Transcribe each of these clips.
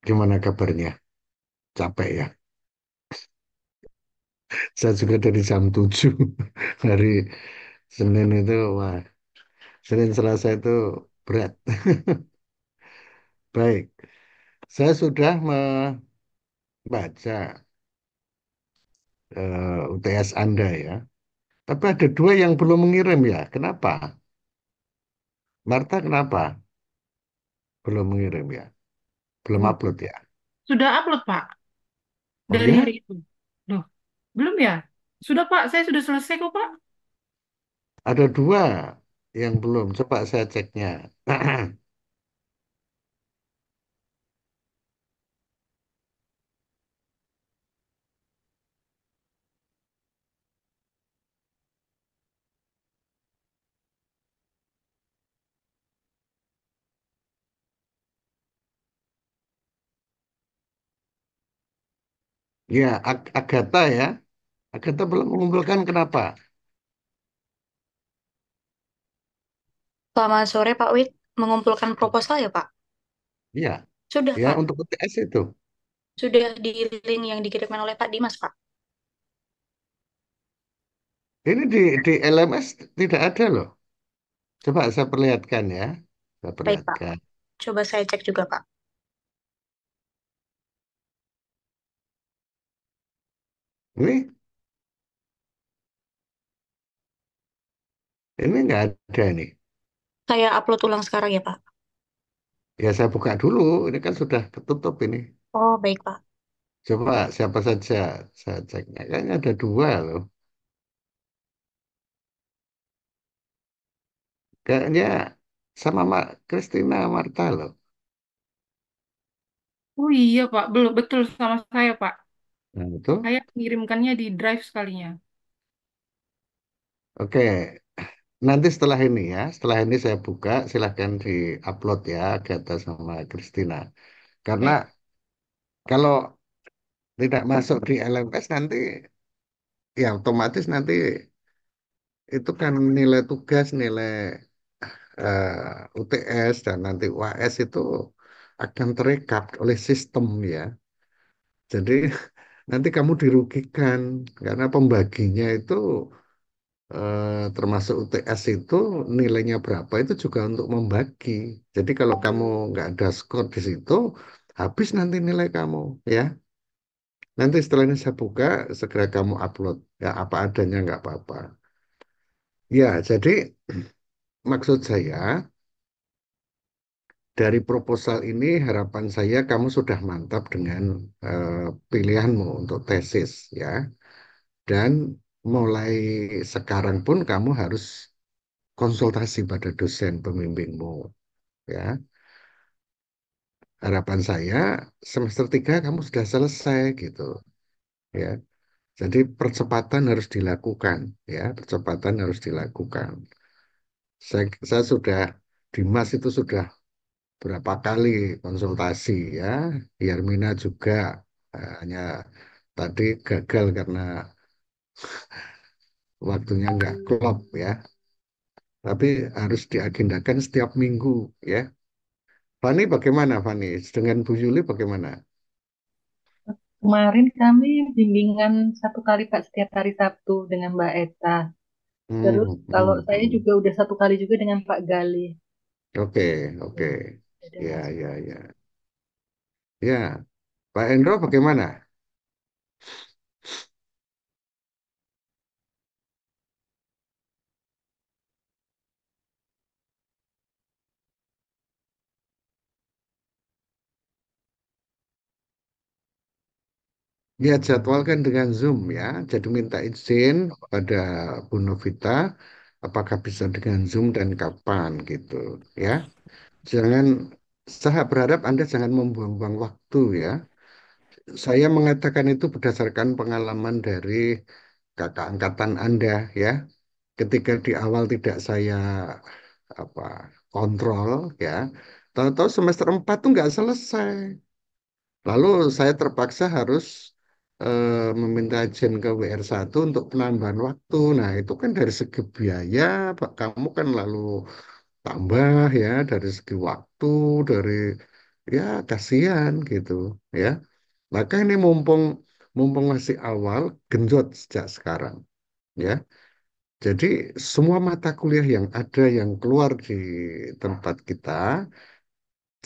Gimana kabarnya? Capek ya? Saya juga dari jam 7 hari Senin itu, wah, Senin Selasa itu berat. Baik, saya sudah membaca UTS Anda ya. Tapi ada dua yang belum mengirim ya. Kenapa? Marta kenapa belum mengirim ya? Belum Loh, upload ya? sudah upload, Pak, Oh dari hari ya? itu. Loh, belum ya? Sudah, Pak. Saya sudah selesai kok, Pak. Ada dua yang belum. Coba saya ceknya. Ya, Agatha ya. Agatha belum mengumpulkan kenapa? Selamat sore Pak Wid, mengumpulkan proposal ya Pak? Iya, Sudah ya Pak, untuk UTS itu. sudah di link yang dikirimkan oleh Pak Dimas Pak. Ini di LMS tidak ada loh. Coba saya perlihatkan ya. Saya Baik Pak, perlihatkan. coba saya cek juga Pak. Ini ini nggak ada nih. Saya upload ulang sekarang ya Pak. Ya saya buka dulu. Ini kan sudah ketutup ini. Oh baik Pak. Coba siapa saja saya cek. Kayaknya ada dua loh. Kayaknya sama Mak Christina Marta loh. Oh iya, Pak. Belum betul sama saya, Pak. Nah itu. Saya mengirimkannya di drive sekalinya. Oke. Nanti setelah ini ya. Setelah ini saya buka. Silahkan di-upload ya. Agatha sama Christina. Karena Baik. kalau tidak masuk di LMS nanti ya otomatis nanti itu kan nilai tugas, nilai UTS dan nanti UAS itu akan terekap oleh sistem ya. Jadi nanti kamu dirugikan karena pembaginya itu termasuk UTS itu nilainya berapa itu juga untuk membagi. Jadi kalau kamu nggak ada skor di situ, habis nanti nilai kamu ya. Nanti setelah ini saya buka, segera kamu upload ya apa adanya nggak apa-apa. Ya, jadi maksud saya dari proposal ini harapan saya kamu sudah mantap dengan pilihanmu untuk tesis ya. Dan mulai sekarang pun kamu harus konsultasi pada dosen pembimbingmu ya. Harapan saya semester 3 kamu sudah selesai gitu ya. Jadi percepatan harus dilakukan ya, percepatan harus dilakukan. Saya sudah Dimas itu sudah berapa kali konsultasi ya. Yarmina juga hanya tadi gagal karena waktunya nggak klop ya. Tapi harus diagendakan setiap minggu ya. Fani bagaimana Fani? Dengan Bu Yuli bagaimana? Kemarin kami bimbingan satu kali Pak setiap hari Sabtu dengan Mbak Eta. Terus kalau saya Hmm. juga udah satu kali juga dengan Pak Galih. Oke, oke. Hmm, ada Ya, Mas. ya, ya. Ya, Pak Endro bagaimana? Ya, jadwalkan dengan Zoom ya. Jadi minta izin pada Bu Novita apakah bisa dengan Zoom dan kapan gitu ya. Jangan saya berharap Anda jangan membuang-buang waktu ya. Saya mengatakan itu berdasarkan pengalaman dari kakak angkatan Anda ya. Ketika di awal tidak saya apa kontrol ya, tahu-tahu semester 4 tuh nggak selesai. Lalu saya terpaksa harus meminta izin ke WR1 untuk penambahan waktu. Nah, itu kan dari segi biaya, Pak, kamu kan lalu tambah ya dari segi waktu, dari ya kasihan gitu ya. Maka ini mumpung mumpung masih awal, genjot sejak sekarang ya. Jadi semua mata kuliah yang ada yang keluar di tempat kita,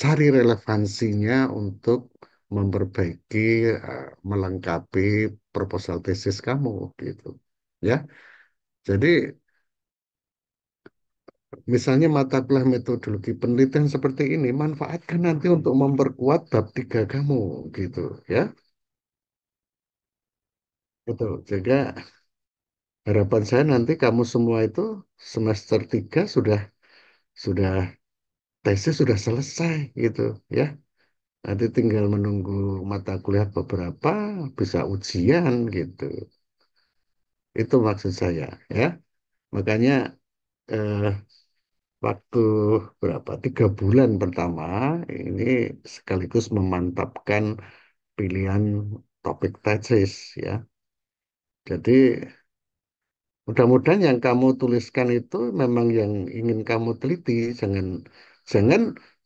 cari relevansinya untuk memperbaiki, melengkapi proposal tesis kamu gitu. Ya, jadi misalnya mata kuliah metodologi penelitian seperti ini, manfaatkan nanti untuk memperkuat bab 3 kamu gitu ya. Betul. Juga harapan saya nanti kamu semua itu semester 3 sudah tesis sudah selesai gitu ya. Nanti tinggal menunggu mata kuliah beberapa, bisa ujian gitu. Itu maksud saya ya. Makanya eh, waktu berapa? 3 bulan pertama ini sekaligus memantapkan pilihan topik tesis ya. Jadi mudah-mudahan yang kamu tuliskan itu memang yang ingin kamu teliti. Jangan jangan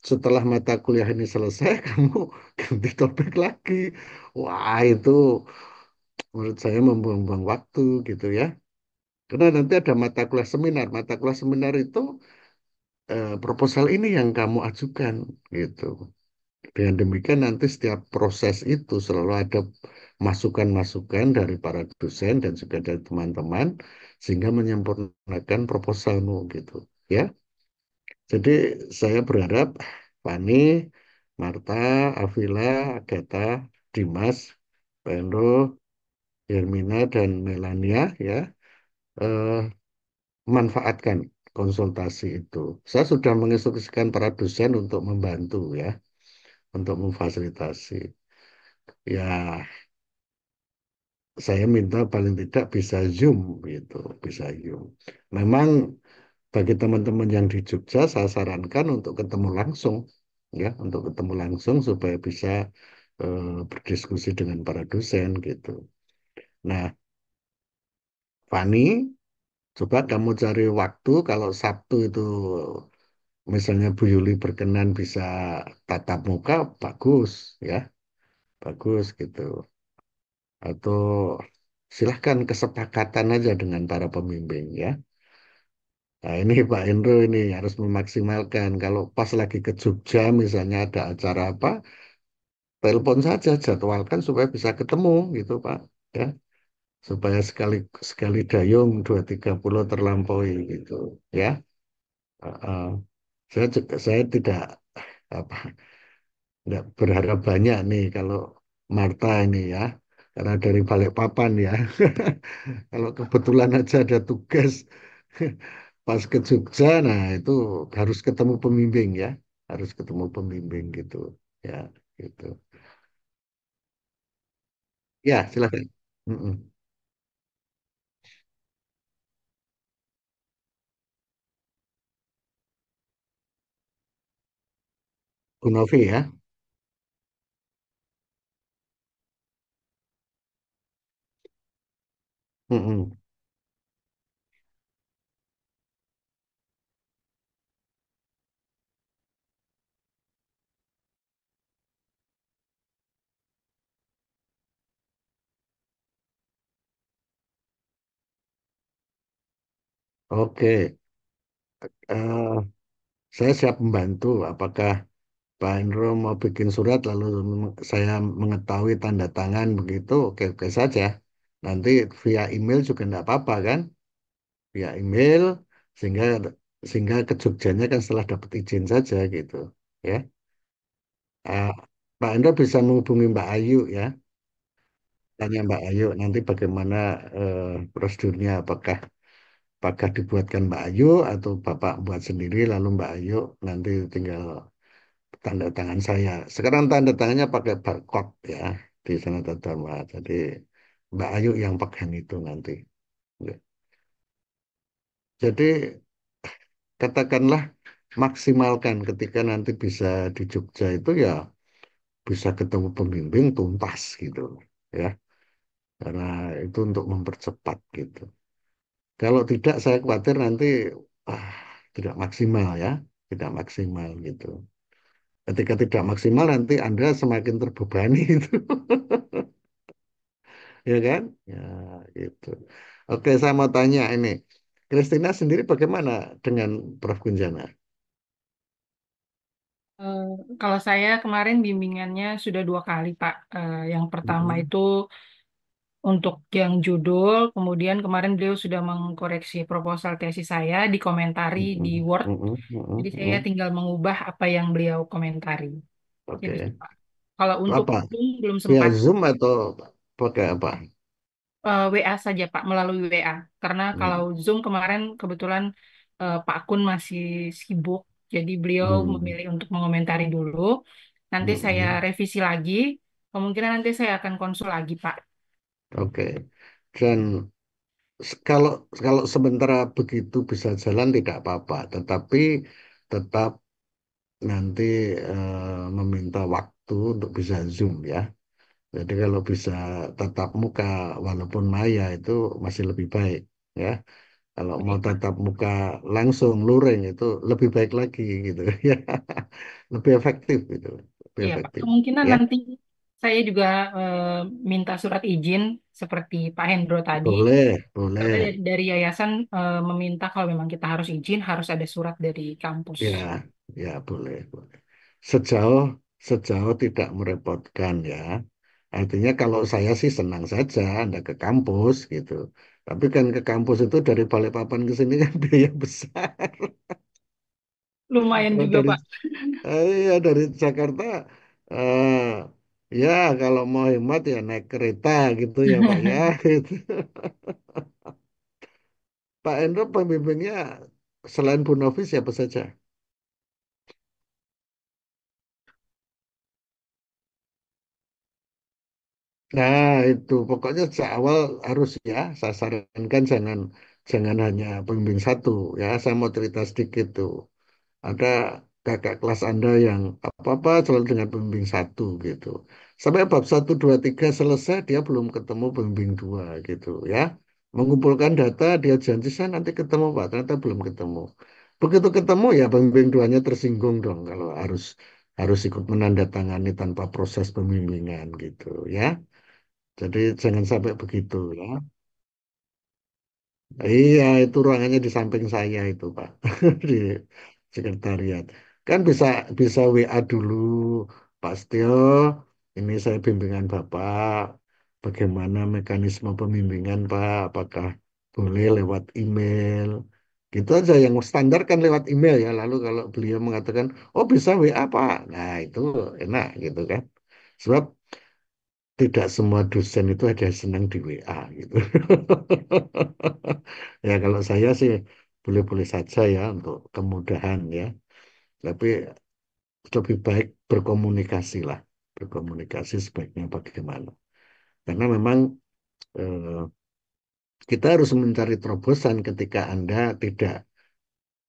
setelah mata kuliah ini selesai kamu ganti topik lagi. Wah, itu menurut saya membuang-buang waktu gitu ya. Karena nanti ada mata kuliah seminar. Mata kuliah seminar itu proposal ini yang kamu ajukan gitu. Dengan demikian nanti setiap proses itu selalu ada masukan-masukan dari para dosen dan juga dari teman-teman sehingga menyempurnakan proposalmu gitu ya. Jadi saya berharap Fani, Marta, Avila, Agatha, Dimas, Pendo, Hermina dan Melania ya, eh, manfaatkan konsultasi itu. Saya sudah menginstruksikan para dosen untuk membantu ya, untuk memfasilitasi. Ya, saya minta paling tidak bisa Zoom gitu, bisa Zoom. Memang bagi teman-teman yang di Jogja saya sarankan untuk ketemu langsung ya, untuk ketemu langsung supaya bisa berdiskusi dengan para dosen gitu. Nah, Fani, coba kamu cari waktu kalau Sabtu itu misalnya Bu Yuli berkenan bisa tatap muka, bagus ya, bagus gitu. Atau silahkan kesepakatan aja dengan para pembimbing ya. Nah ini Pak Hendro ini harus memaksimalkan. Kalau pas lagi ke Jogja misalnya ada acara apa, telepon saja, jadwalkan supaya bisa ketemu gitu Pak. Ya, supaya sekali sekali dayung 2 3 pulau terlampaui gitu. Ya, Uh, saya tidak apa nggak berharap banyak nih kalau Marta ini ya, karena dari Balikpapan ya. Kalau kebetulan aja ada tugas pas ke Jogja, nah itu harus ketemu pembimbing ya, harus ketemu pembimbing gitu, ya, gitu. Ya, silakan. Mm-mm. Bu Novi ya. Mm-mm. Oke. Eh, saya siap membantu. Apakah Pak Indro mau bikin surat lalu saya mengetahui tanda tangan begitu? Oke, oke saja. Nanti via email juga enggak apa-apa kan? Via email sehingga sehingga ke Jogjanya kan setelah dapat izin saja gitu ya. Ah, Pak Hendra bisa menghubungi Mbak Ayu ya, tanya Mbak Ayu nanti bagaimana prosedurnya, apakah dibuatkan Mbak Ayu atau Bapak buat sendiri lalu Mbak Ayu nanti tinggal tanda tangan saya. Sekarang tanda tangannya pakai barcode ya di Sanata Dharma. Jadi Mbak Ayu yang pegang itu nanti. Ya. Jadi katakanlah maksimalkan ketika nanti bisa di Jogja itu ya bisa ketemu pembimbing tuntas gitu ya, karena itu untuk mempercepat gitu. Kalau tidak saya khawatir nanti ah, tidak maksimal ya, tidak maksimal gitu. Ketika tidak maksimal nanti Anda semakin terbebani itu, ya kan? Ya, gitu. Oke, saya mau tanya ini. Kristina sendiri bagaimana dengan Prof. Gunjana? Eh, Kalau saya kemarin bimbingannya sudah 2 kali, Pak. Yang pertama Mm-mm, itu untuk yang judul, kemudian kemarin beliau sudah mengkoreksi proposal tesis saya, dikomentari di mm-mm, Word. mm-mm, Jadi mm-mm, saya mm-mm. tinggal mengubah apa yang beliau komentari. Jadi, Oke. Pak. Kalau untuk Apa? Zoom belum Via sempat. Zoom atau pakai apa? WA saja Pak, melalui WA. Karena kalau Hmm. Zoom kemarin kebetulan Pak Kun masih sibuk, jadi beliau Hmm. memilih untuk mengomentari dulu. Nanti saya Hmm. revisi lagi, kemungkinan nanti saya akan konsul lagi Pak. Oke. Dan kalau kalau sementara begitu bisa jalan tidak apa-apa, tetapi tetap nanti meminta waktu untuk bisa Zoom ya. Jadi kalau bisa tatap muka walaupun maya itu masih lebih baik ya. Kalau mau Baik, Pak. tatap muka langsung luring itu lebih baik lagi gitu ya. Lebih efektif gitu, lebih Iya Pak, efektif kemungkinan ya. nanti saya juga minta surat izin seperti Pak Hendro tadi. Boleh, Soalnya boleh. dari yayasan meminta kalau memang kita harus izin, harus ada surat dari kampus. Ya, ya boleh, boleh. Sejauh sejauh tidak merepotkan ya. Artinya kalau saya sih senang saja Anda ke kampus gitu. Tapi kan ke kampus itu dari Balikpapan ke sini kan biaya besar. Lumayan Kalau juga dari Pak. ya dari Jakarta eh ya kalau mau hemat ya naik kereta gitu ya Pak ya gitu. Pak Endro pembimbingnya selain Bu Novi siapa saja? Nah, itu pokoknya sejak awal harus ya saya sarankan jangan jangan hanya pembimbing satu ya. Saya mau cerita sedikit tuh. Ada kakak kelas Anda yang apa-apa selalu dengan pembimbing satu gitu. Sampai bab satu 2 3 selesai dia belum ketemu pembimbing dua gitu ya. Mengumpulkan data dia janji saya nanti ketemu Pak, ternyata belum ketemu. Begitu ketemu ya pembimbing duanya tersinggung dong kalau harus harus ikut menandatangani tanpa proses pembimbingan gitu ya. Jadi jangan sampai begitu ya. Iya, itu ruangannya di samping saya itu, Pak, di sekretariat. Kan bisa bisa WA dulu, Pak Setio. Ini saya bimbingan Bapak. Bagaimana mekanisme pembimbingan, Pak? Apakah boleh lewat email? Gitu aja yang standar kan lewat email ya. Lalu kalau beliau mengatakan, oh bisa WA, Pak. Nah, itu enak gitu kan. Sebab tidak semua dosen itu ada yang senang di WA gitu. Ya kalau saya sih boleh-boleh saja ya untuk kemudahan ya. Tapi lebih baik berkomunikasi lah. Berkomunikasi sebaiknya bagaimana. Karena memang eh, kita harus mencari terobosan ketika Anda tidak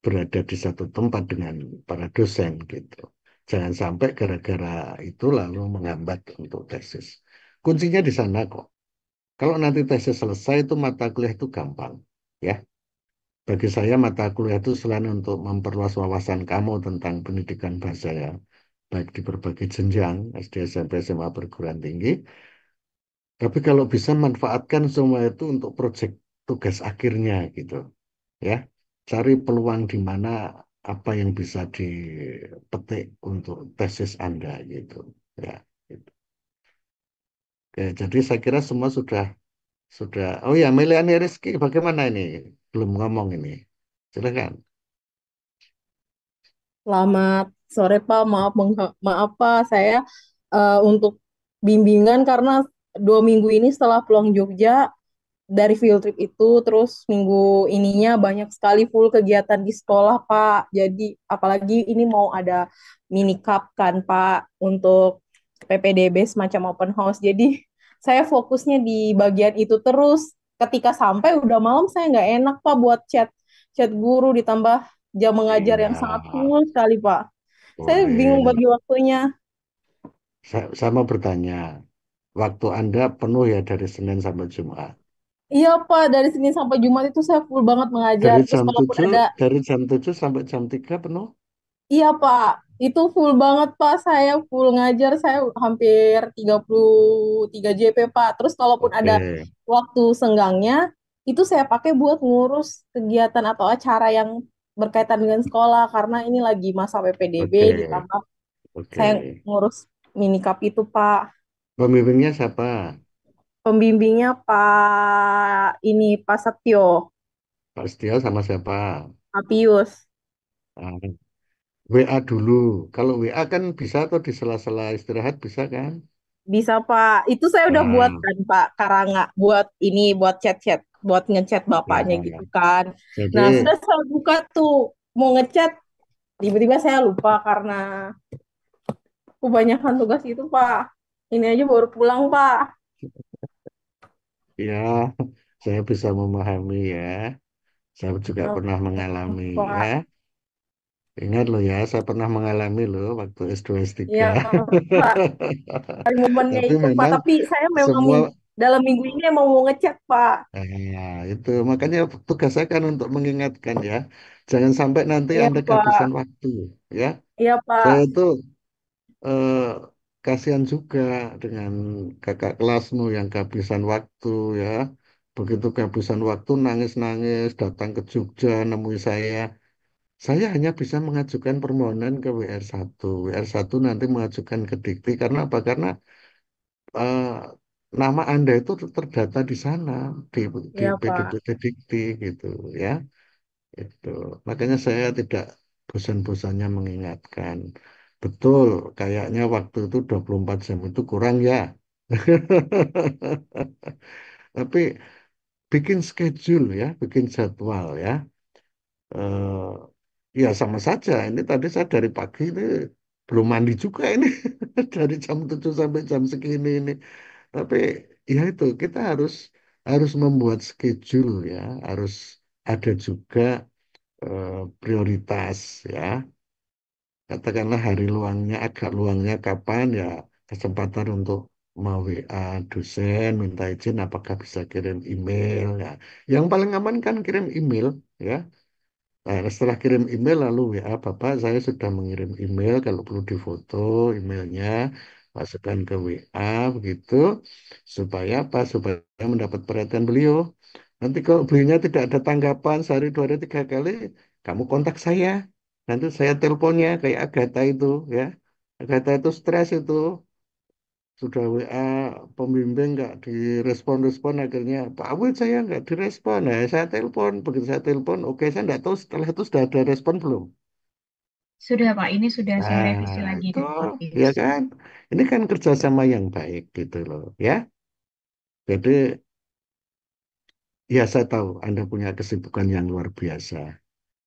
berada di satu tempat dengan para dosen gitu. Jangan sampai gara-gara itu lalu menghambat untuk tesis. Kuncinya di sana kok. Kalau nanti tesis selesai itu mata kuliah itu gampang. Ya, bagi saya mata kuliah itu selain untuk memperluas wawasan kamu tentang pendidikan bahasa ya, baik di berbagai jenjang, SD, SMP, SMA, perguruan tinggi, tapi kalau bisa manfaatkan semua itu untuk proyek tugas akhirnya gitu. Ya, cari peluang di mana apa yang bisa dipetik untuk tesis Anda gitu. Ya, gitu. Oke, jadi saya kira semua sudah. Oh ya, Meliani Rizky bagaimana ini? Belum ngomong ini. Silakan. Selamat sore Pak, maaf Pak, saya untuk bimbingan karena 2 minggu ini setelah pulang Jogja dari field trip itu, terus minggu ininya banyak sekali full kegiatan di sekolah Pak. Jadi apalagi ini mau ada mini cup kan Pak untuk PPDB semacam open house. Jadi saya fokusnya di bagian itu terus. Ketika sampai udah malam saya nggak enak Pak buat chat chat guru ditambah jam mengajar Iya, yang sangat full sekali Pak. Saya bingung boleh. bagi waktunya. Saya mau bertanya, waktu Anda penuh ya dari Senin sampai Jumat. Iya Pak, dari Senin sampai Jumat itu saya full banget mengajar. Dari Terus jam kalaupun 7, ada, dari jam 7 sampai jam 3 penuh? iya Pak, Itu full banget Pak, saya full ngajar, saya hampir 33 JP Pak. Terus kalaupun ada Oke, waktu senggangnya, itu saya pakai buat ngurus kegiatan atau acara yang berkaitan dengan sekolah, karena ini lagi masa PPDB, oke, ditambah oke. saya ngurus minikap itu Pak. Pembimbingnya siapa? Pembimbingnya Pak Setio, Pak Setio sama siapa? Pak Pius. Ah, WA dulu. Kalau WA kan bisa atau di sela-sela istirahat bisa kan? Bisa Pak. Itu saya udah buat Nah, kan Pak Karanga, buat ini, buat chat-chat, buat ngechat bapaknya gitu ya. kan. Nah, Jadi, sudah saya buka tuh mau ngechat, tiba-tiba saya lupa karena kebanyakan tugas itu Pak. Ini aja baru pulang Pak. ya, saya bisa memahami ya. Saya juga Nah, pernah mengalami ya. Pak. Ingat loh ya, saya pernah mengalami loh waktu S2 S3. Iya Pak. Hari momennya Tapi itu Pak. memang Tapi saya memang semua, dalam minggu ini emang mau ngechat Pak. itu makanya tugas saya kan untuk mengingatkan ya. Jangan sampai nanti Iya Anda kehabisan Pak. waktu ya. Iya Saya Pak. itu eh, kasihan juga dengan kakak kelasmu yang kehabisan waktu ya. Begitu kehabisan waktu nangis-nangis datang ke Jogja nemui saya. Saya hanya bisa mengajukan permohonan ke WR1. WR1 nanti mengajukan ke Dikti karena apa? Karena eh, nama Anda itu terdata di sana di Iya Pak. PDPT Dikti gitu ya. Itu. Makanya saya tidak bosan-bosannya mengingatkan. Betul, kayaknya waktu itu 24 jam itu kurang ya. Tapi bikin schedule ya, bikin jadwal ya. Ya sama saja. Ini tadi saya dari pagi ini belum mandi juga ini. Dari jam 7 sampai jam segini ini. Tapi ya itu kita harus harus membuat schedule ya, harus ada juga eh, prioritas ya. Katakanlah hari luangnya, agak luangnya kapan ya kesempatan untuk mau WA dosen, minta izin apakah bisa kirim email ya. Yang paling aman kan kirim email ya. Nah, setelah kirim email lalu WA Bapak saya sudah mengirim email kalau perlu difoto emailnya masukkan ke WA begitu supaya apa supaya mendapat perhatian beliau. Nanti kalau beliaunya tidak ada tanggapan sehari dua hari tiga kali kamu kontak saya. Nanti saya teleponnya kayak Agatha itu ya. Agatha itu stres itu sudah WA pembimbing nggak direspon-respon akhirnya Pak Awit saya nggak direspon nah saya telepon begitu saya telepon oke saya nggak tahu setelah itu sudah ada respon belum Sudah, Pak. Ini sudah saya revisi nah lagi itu dari Pak ya Pius. kan ini kan kerjasama yang baik gitu loh ya jadi ya saya tahu Anda punya kesibukan yang luar biasa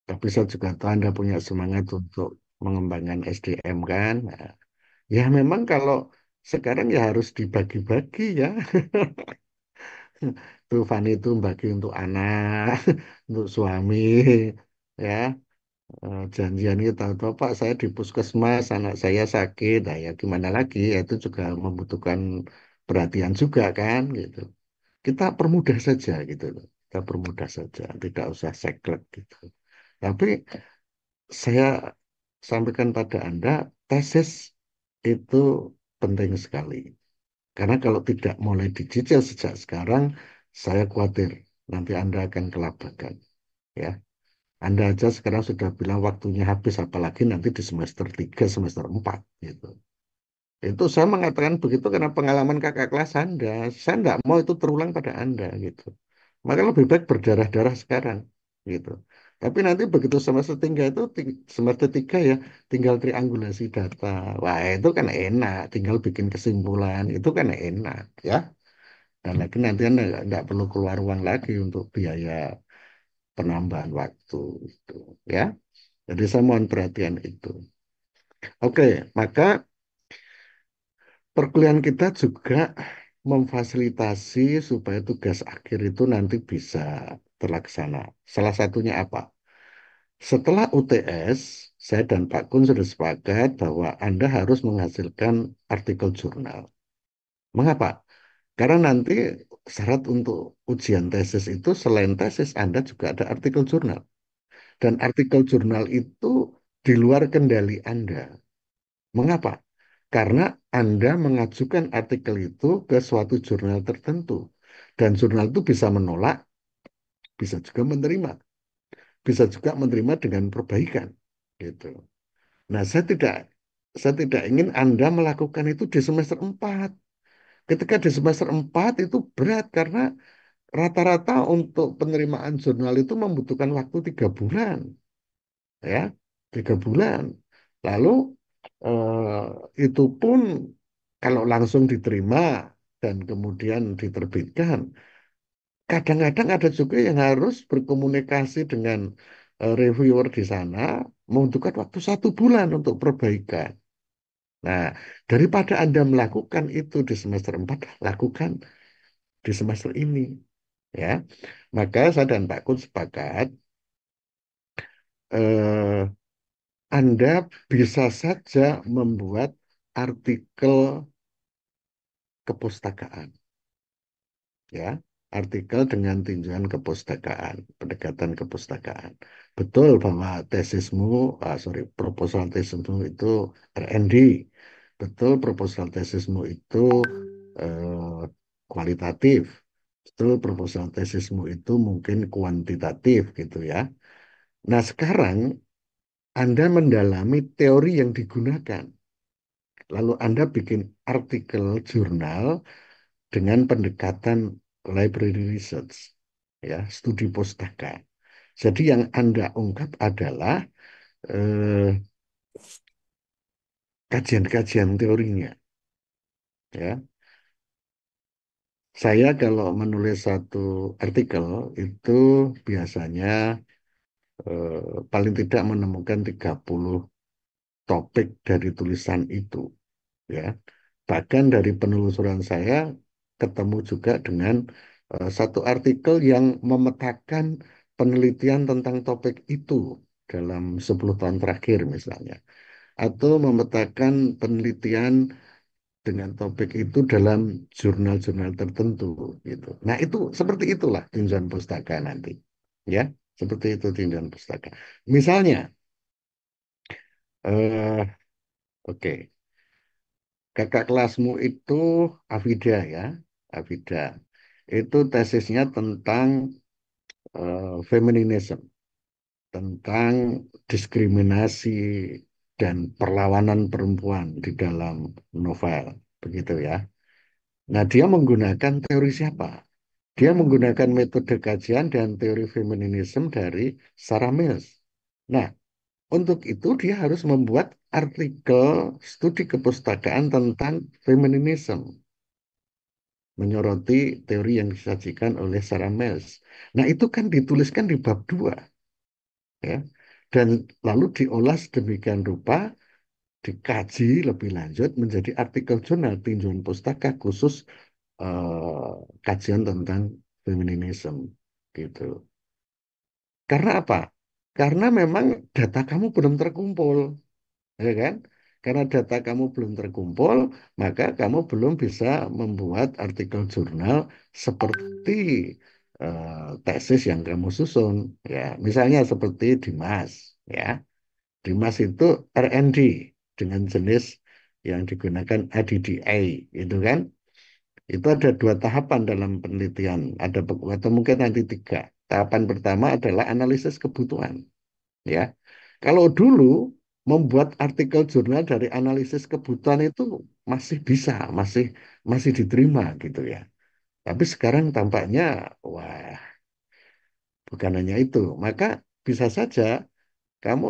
tapi saya juga tahu Anda punya semangat untuk mengembangkan SDM kan nah, ya memang kalau sekarang ya harus dibagi-bagi ya tuh Fani itu bagi untuk anak, untuk suami, ya janjian itu tahu-tahu Pak saya di puskesmas, anak saya sakit, nah, ya gimana lagi, ya, itu juga membutuhkan perhatian juga kan, gitu. Kita permudah saja gitu loh, kita permudah saja, tidak usah saklek gitu. Tapi saya sampaikan pada Anda, tesis itu penting sekali. Karena kalau tidak mulai dicicil sejak sekarang, saya khawatir nanti Anda akan kelabakan. Ya, Anda aja sekarang sudah bilang waktunya habis, apalagi nanti di semester 3, semester 4, gitu. Itu saya mengatakan begitu karena pengalaman kakak kelas Anda. Saya tidak mau itu terulang pada Anda, gitu. Maka lebih baik berdarah-darah sekarang, gitu. Tapi nanti begitu semester 3 itu, semester 3 ya, tinggal triangulasi data. Wah, itu kan enak, tinggal bikin kesimpulan, itu kan enak, ya. Dan lagi nanti Anda nggak perlu keluar uang lagi untuk biaya penambahan waktu itu, ya. Jadi saya mohon perhatian itu. Oke, maka perkuliahan kita juga memfasilitasi supaya tugas akhir itu nanti bisa terlaksana. Salah satunya apa? Setelah UTS, saya dan Pak Kun sudah sepakat bahwa Anda harus menghasilkan artikel jurnal. Mengapa? Karena nanti syarat untuk ujian tesis itu selain tesis Anda juga ada artikel jurnal. Dan artikel jurnal itu di luar kendali Anda. Mengapa? Karena Anda mengajukan artikel itu ke suatu jurnal tertentu. Dan jurnal itu bisa menolak, bisa juga menerima. Bisa juga menerima dengan perbaikan. Gitu. Nah, saya tidak ingin Anda melakukan itu di semester 4. Ketika di semester 4 itu berat karena rata-rata untuk penerimaan jurnal itu membutuhkan waktu 3 bulan, ya, 3 bulan. Lalu itu pun kalau langsung diterima dan kemudian diterbitkan, kadang-kadang ada juga yang harus berkomunikasi dengan reviewer di sana, membutuhkan waktu 1 bulan untuk perbaikan. Nah, daripada Anda melakukan itu di semester 4, lakukan di semester ini. Ya, maka saya dan Pak Kun sepakat, eh, Anda bisa saja membuat artikel kepustakaan, ya, artikel dengan tinjauan kepustakaan, pendekatan kepustakaan. Betul bahwa proposal tesismu itu R&D. Betul proposal tesismu itu eh, kualitatif. Betul proposal tesismu itu mungkin kuantitatif gitu ya. Nah, sekarang Anda mendalami teori yang digunakan. Lalu Anda bikin artikel jurnal dengan pendekatan library research, ya, studi pustaka. Jadi yang Anda ungkap adalah eh, kajian-kajian teorinya, ya. Saya kalau menulis satu artikel itu biasanya paling tidak menemukan 30 topik dari tulisan itu, ya. Bahkan dari penelusuran saya ketemu juga dengan satu artikel yang memetakan penelitian tentang topik itu dalam 10 tahun terakhir misalnya. Atau memetakan penelitian dengan topik itu dalam jurnal-jurnal tertentu gitu. Nah, itu seperti itulah tinjauan pustaka nanti. Ya, seperti itu tinjauan pustaka. Misalnya, eh, oke, kakak kelasmu itu Afida ya, Afida. Itu tesisnya tentang feminisme, tentang diskriminasi dan perlawanan perempuan di dalam novel, begitu ya. Nah, dia menggunakan teori siapa? Dia menggunakan metode kajian dan teori feminisme dari Sarah Mills. Nah, untuk itu dia harus membuat artikel studi kepustakaan tentang feminisme, menyoroti teori yang disajikan oleh Sarah Mills. Nah, itu kan dituliskan di bab 2, ya. Dan lalu diolah sedemikian rupa, dikaji lebih lanjut menjadi artikel jurnal tinjauan pustaka khusus eh, kajian tentang feminisme gitu. Karena apa? Karena memang data kamu belum terkumpul, ya kan? Karena data kamu belum terkumpul, maka kamu belum bisa membuat artikel jurnal seperti tesis yang kamu susun. Ya, misalnya seperti Dimas, ya. Dimas itu R&D dengan jenis yang digunakan ADDA, itu kan? Itu ada 2 tahapan dalam penelitian, atau mungkin nanti 3. Tahapan pertama adalah analisis kebutuhan, ya. Kalau dulu membuat artikel jurnal dari analisis kebutuhan itu masih bisa, masih masih diterima gitu ya. Tapi sekarang tampaknya, wah, bukan hanya itu. Maka bisa saja kamu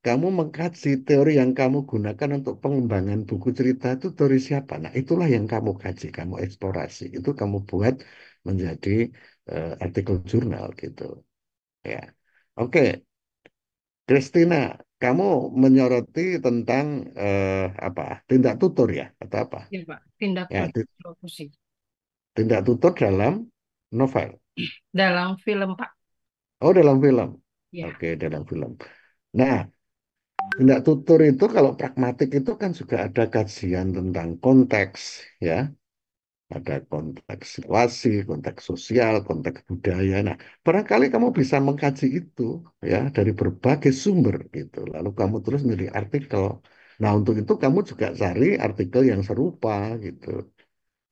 kamu mengkaji teori yang kamu gunakan untuk pengembangan buku cerita itu teori siapa? Nah, itulah yang kamu kaji, kamu eksplorasi. Itu kamu buat menjadi artikel jurnal gitu. Ya. Oke, Christina, kamu menyoroti tentang apa? Tindak tutur ya, atau apa? Ya, Pak. Tindak Ya, konstruksi. tindak tutur dalam novel. Dalam film, Pak. Oh, dalam film. Ya. Oke, dalam film. Nah, tindak tutur itu kalau pragmatik itu kan juga ada kajian tentang konteks, ya. Ada konteks situasi, konteks sosial, konteks budaya. Nah, barangkali kamu bisa mengkaji itu ya dari berbagai sumber gitu. Lalu kamu terus menjadi artikel. Nah, untuk itu kamu juga cari artikel yang serupa gitu.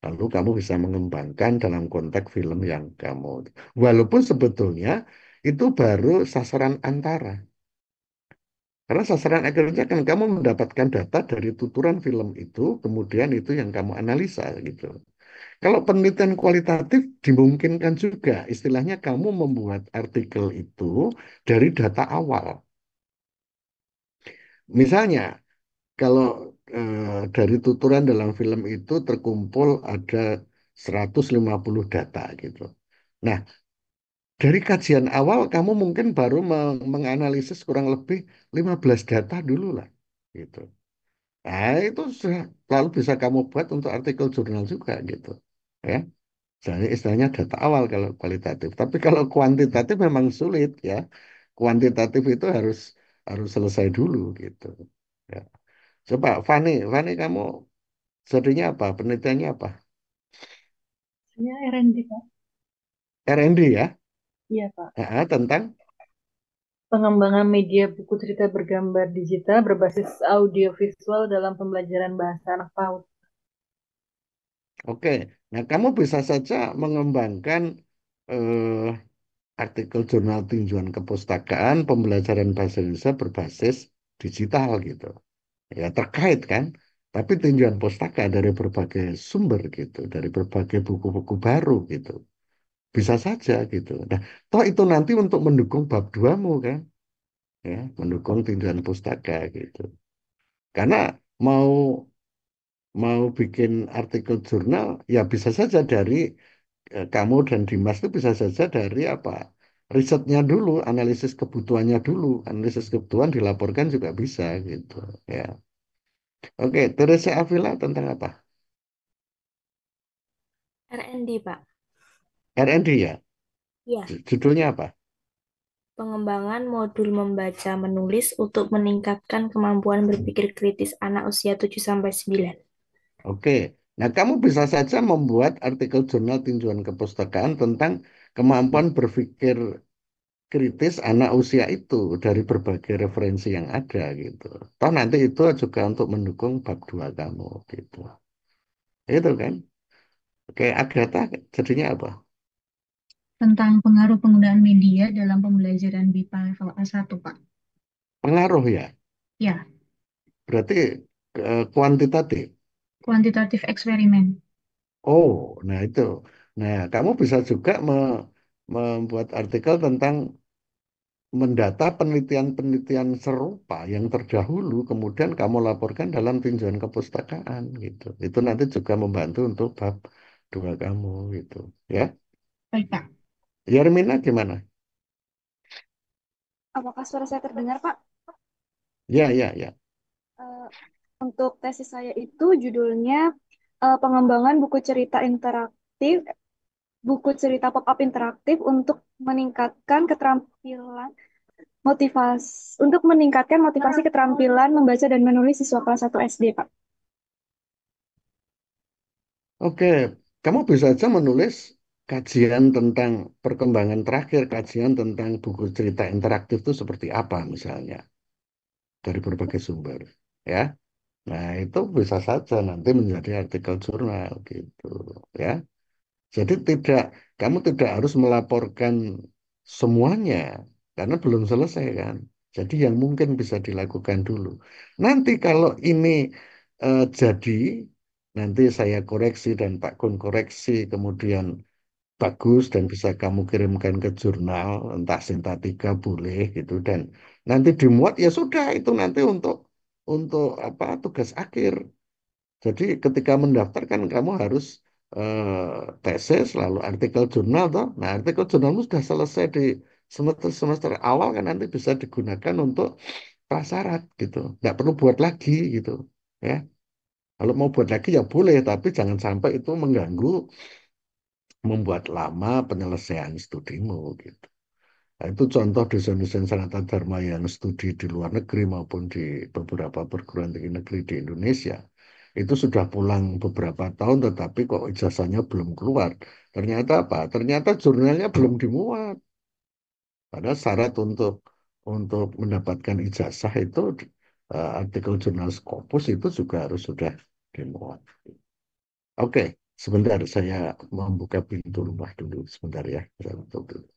Lalu kamu bisa mengembangkan dalam konteks film yang kamu. Walaupun sebetulnya itu baru sasaran antara. Karena sasaran akhirnya kan kamu mendapatkan data dari tuturan film itu, kemudian itu yang kamu analisa gitu. Kalau penelitian kualitatif dimungkinkan juga, istilahnya kamu membuat artikel itu dari data awal. Misalnya, kalau dari tuturan dalam film itu terkumpul ada 150 data gitu. Nah, dari kajian awal kamu mungkin baru menganalisis kurang lebih 15 data dulu lah gitu. Nah, itu sudah lalu bisa kamu buat untuk artikel jurnal juga gitu. Ya, istilahnya data awal kalau kualitatif. Tapi kalau kuantitatif memang sulit ya. Kuantitatif itu harus harus selesai dulu gitu. Ya. Coba Fani kamu studinya apa? Penelitiannya apa? Saya R&D, Pak. R&D ya? Iya, Pak. Tentang Pengembangan media buku cerita bergambar digital berbasis audiovisual dalam pembelajaran bahasa anak PAUD. oke. Nah, kamu bisa saja mengembangkan eh, artikel jurnal tinjauan kepustakaan pembelajaran bahasa Indonesia berbasis digital gitu. Ya terkait kan, tapi tinjauan pustaka dari berbagai sumber gitu, dari berbagai buku-buku baru gitu. Bisa saja gitu. Nah, toh itu nanti untuk mendukung bab 2-mu kan, ya, mendukung tinjauan pustaka gitu. Karena mau mau bikin artikel jurnal ya bisa saja dari kamu dan Dimas itu bisa saja dari apa? Risetnya dulu, analisis kebutuhannya dulu, analisis kebutuhan dilaporkan juga bisa gitu, ya. Oke, Teresa Avila tentang apa? R&D, Pak. R&D ya? Ya, Judulnya apa? pengembangan modul membaca menulis untuk meningkatkan kemampuan berpikir kritis anak usia 7 sampai 9. Oke. Nah, kamu bisa saja membuat artikel jurnal tinjauan kepustakaan tentang kemampuan berpikir kritis anak usia itu dari berbagai referensi yang ada gitu. Toh nanti itu juga untuk mendukung bab 2 kamu gitu. Itu kan? Oke, Agatha jadinya apa? Tentang pengaruh penggunaan media dalam pembelajaran BIPA level A1, Pak. Pengaruh ya? Ya, Berarti kuantitatif. kuantitatif eksperimen. Oh, nah itu. Nah, kamu bisa juga membuat artikel tentang mendata penelitian-penelitian serupa yang terdahulu, kemudian kamu laporkan dalam tinjauan kepustakaan gitu. Itu nanti juga membantu untuk bab 2 kamu gitu. Ya, Baik, Pak. Yarmina gimana? Apakah suara saya terdengar, Pak? Ya, ya, ya. Eh, untuk tesis saya itu judulnya pengembangan buku cerita pop-up interaktif untuk meningkatkan motivasi keterampilan membaca dan menulis siswa kelas 1 SD, Pak. Oke, kamu bisa saja menulis kajian tentang perkembangan terakhir, kajian tentang buku cerita interaktif itu seperti apa misalnya dari berbagai sumber. Ya, nah itu bisa saja nanti menjadi artikel jurnal gitu. Ya. Jadi kamu tidak harus melaporkan semuanya karena belum selesai kan. Jadi yang mungkin bisa dilakukan dulu. Nanti kalau ini jadi, nanti saya koreksi dan Pak Kun koreksi, kemudian bagus dan bisa kamu kirimkan ke jurnal, entah Sintatika boleh gitu dan nanti dimuat ya sudah itu nanti untuk apa tugas akhir. Jadi ketika mendaftar kan kamu harus tesis lalu artikel jurnal toh. Nah, artikel jurnalmu sudah selesai di semester awal kan nanti bisa digunakan untuk prasyarat gitu. Nggak perlu buat lagi gitu ya. Kalau mau buat lagi ya boleh, tapi jangan sampai itu mengganggu membuat lama penyelesaian studimu gitu. Nah, itu contoh dosen-dosen Sanata Dharma yang studi di luar negeri maupun di beberapa perguruan tinggi negeri di Indonesia. Itu sudah pulang beberapa tahun tetapi kok ijazahnya belum keluar. Ternyata apa? Ternyata jurnalnya belum dimuat. Padahal syarat untuk mendapatkan ijazah itu artikel jurnal Scopus itu juga harus sudah dimuat. Oke, sebentar saya membuka pintu rumah dulu sebentar ya. Saya tutup dulu.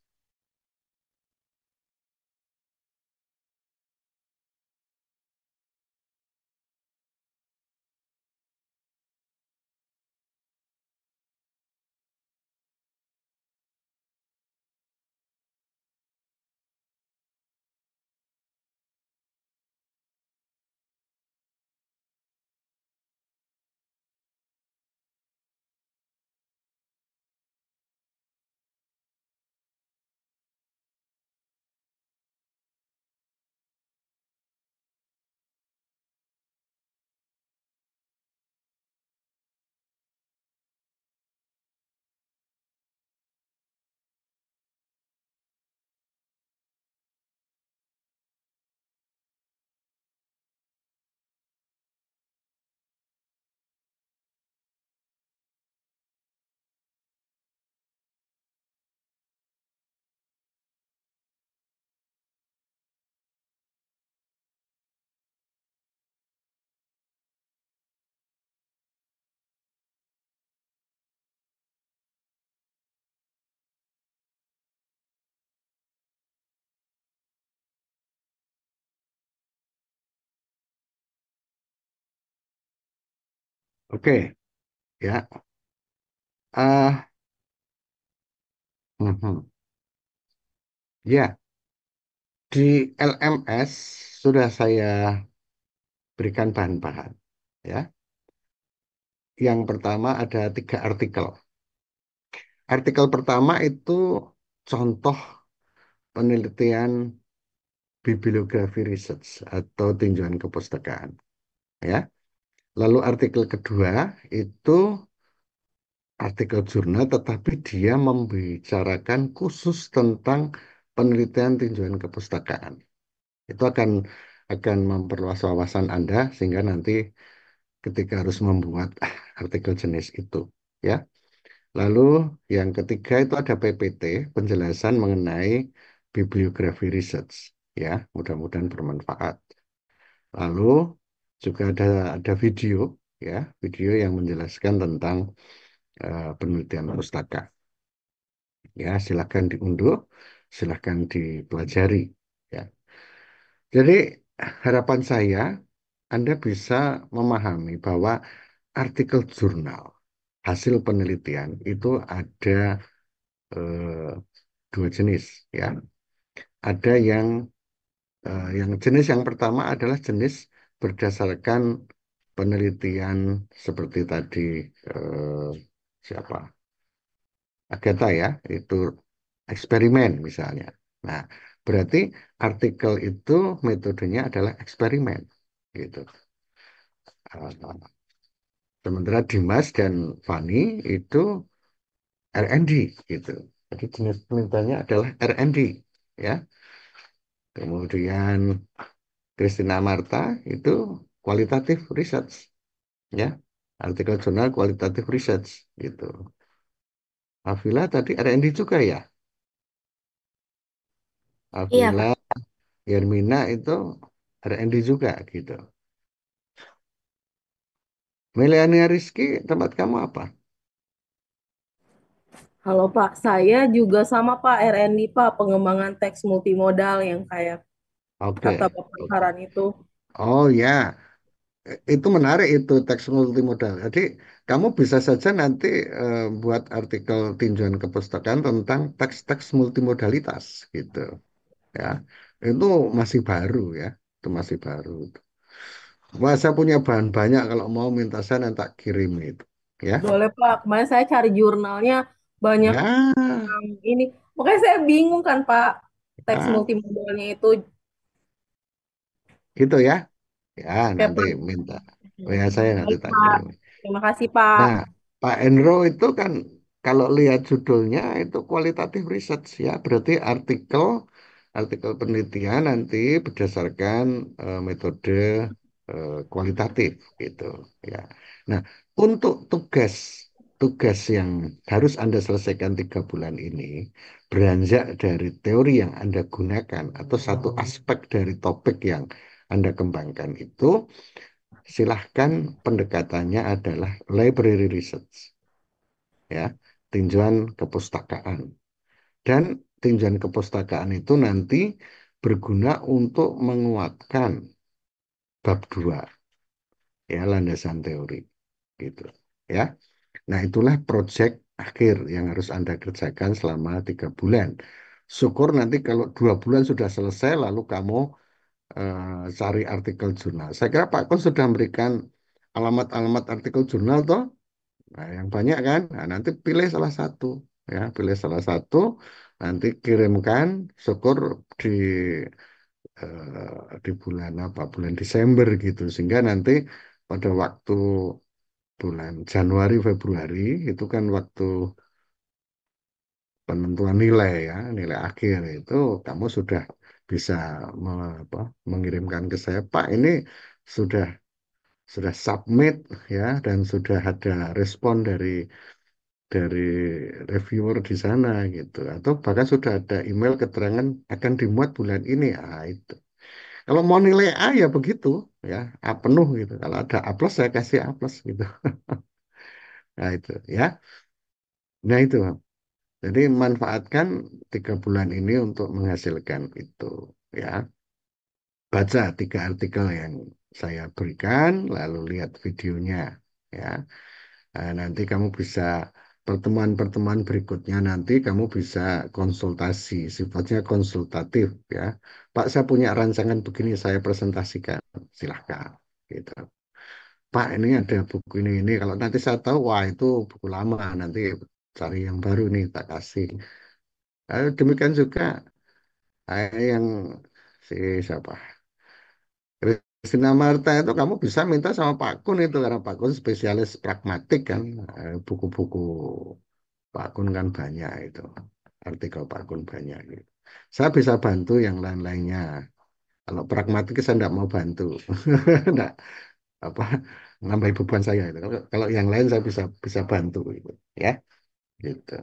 Oke, ya. Ah, mhm. Ya, di LMS sudah saya berikan bahan-bahan. Ya, yang pertama ada 3 artikel. Artikel pertama itu contoh penelitian bibliografi research atau tinjauan kepustakaan. Ya, lalu artikel kedua itu artikel jurnal, tetapi dia membicarakan khusus tentang penelitian tinjauan kepustakaan. Itu akan memperluas wawasan Anda sehingga nanti ketika harus membuat artikel jenis itu, ya. Lalu yang ketiga itu ada PPT, penjelasan mengenai bibliografi research, ya. Mudah-mudahan bermanfaat. Lalu juga ada video, ya, video yang menjelaskan tentang penelitian pustaka. Ya, silakan diunduh, silakan dipelajari, ya. Jadi harapan saya Anda bisa memahami bahwa artikel jurnal hasil penelitian itu ada eh, 2 jenis, ya. Ada yang jenis yang pertama adalah jenis berdasarkan penelitian seperti tadi eh, siapa Agatha, ya, itu eksperimen misalnya. Nah, berarti artikel itu metodenya adalah eksperimen, gitu. Sementara Dimas dan Fani itu R&D, gitu. Jadi jenis penelitiannya adalah R&D, ya. Kemudian Christina Marta itu kualitatif research, ya. Artikel jurnal kualitatif research, gitu. Avila tadi R&D juga ya. Iya, Avila Pak. Yermina itu R&D juga, gitu. Meliania Rizky, tempat kamu apa? Halo Pak, saya juga sama Pak R&D Pak, pengembangan teks multimodal yang kayak kata Oke, Bapak oke. saran itu. Oh ya, itu menarik itu teks multimodal. Jadi kamu bisa saja nanti buat artikel tinjauan kepustakaan tentang teks-teks multimodalitas, gitu. Ya, itu masih baru, ya, itu masih baru. Wah, saya punya bahan banyak, kalau mau minta saya nanti tak kirim itu, ya. Boleh Pak, kemarin saya cari jurnalnya banyak Ya, yang ini. Makanya saya bingung kan Pak, teks ya, multimodalnya itu. gitu ya. Ya, Oke nanti Pak. minta. Oh ya, saya nanti Baik tak Pak, kirim. terima kasih Pak. Nah, Pak Enro itu kan kalau lihat judulnya itu kualitatif research, ya, berarti artikel penelitian nanti berdasarkan metode kualitatif, gitu, ya. Nah, untuk tugas tugas yang harus Anda selesaikan 3 bulan ini beranjak dari teori yang Anda gunakan atau satu aspek dari topik yang Anda kembangkan itu, silahkan pendekatannya adalah library research, ya, tinjauan kepustakaan. Dan tinjauan kepustakaan itu nanti berguna untuk menguatkan bab 2, ya, landasan teori, gitu, ya. Nah, itulah proyek akhir yang harus Anda kerjakan selama 3 bulan. Syukur nanti kalau 2 bulan sudah selesai, lalu kamu cari artikel jurnal. Saya kira Pak Kun sudah memberikan alamat-alamat artikel jurnal toh. Nah, yang banyak kan. Nah, nanti pilih salah satu, ya, pilih salah satu, nanti kirimkan. Syukur di di bulan apa? Bulan Desember gitu, sehingga nanti pada waktu bulan Januari Februari itu kan waktu penentuan nilai, ya, nilai akhir itu kamu sudah bisa mengirimkan ke saya, Pak, ini sudah submit, ya, dan sudah ada respon dari reviewer di sana gitu, atau bahkan sudah ada email keterangan akan dimuat bulan ini. Ah, itu kalau mau nilai A ya begitu, ya, A penuh gitu. Kalau ada A plus saya kasih A plus gitu. Nah itu, ya. Nah itu, jadi manfaatkan 3 bulan ini untuk menghasilkan itu, ya. Baca 3 artikel yang saya berikan, lalu lihat videonya, ya. Nah, nanti kamu bisa pertemuan-pertemuan berikutnya, nanti kamu bisa konsultasi, sifatnya konsultatif, ya. Pak, saya punya rancangan begini, saya presentasikan, silahkan, gitu. Pak, ini ada buku ini. Kalau nanti saya tahu, wah itu buku lama, nanti cari yang baru nih, tak kasih. Demikian juga yang si siapa? Christina Marta itu kamu bisa minta sama Pak Kun itu, karena Pak Kun spesialis pragmatik kan. Buku-buku Pak Kun kan banyak itu. Artikel Pak Kun banyak gitu. Saya bisa bantu yang lain-lainnya. Kalau pragmatik saya tidak mau bantu. Nggak, apa, nambah beban saya itu. Kalau yang lain saya bisa bisa bantu gitu, ya. Gitu.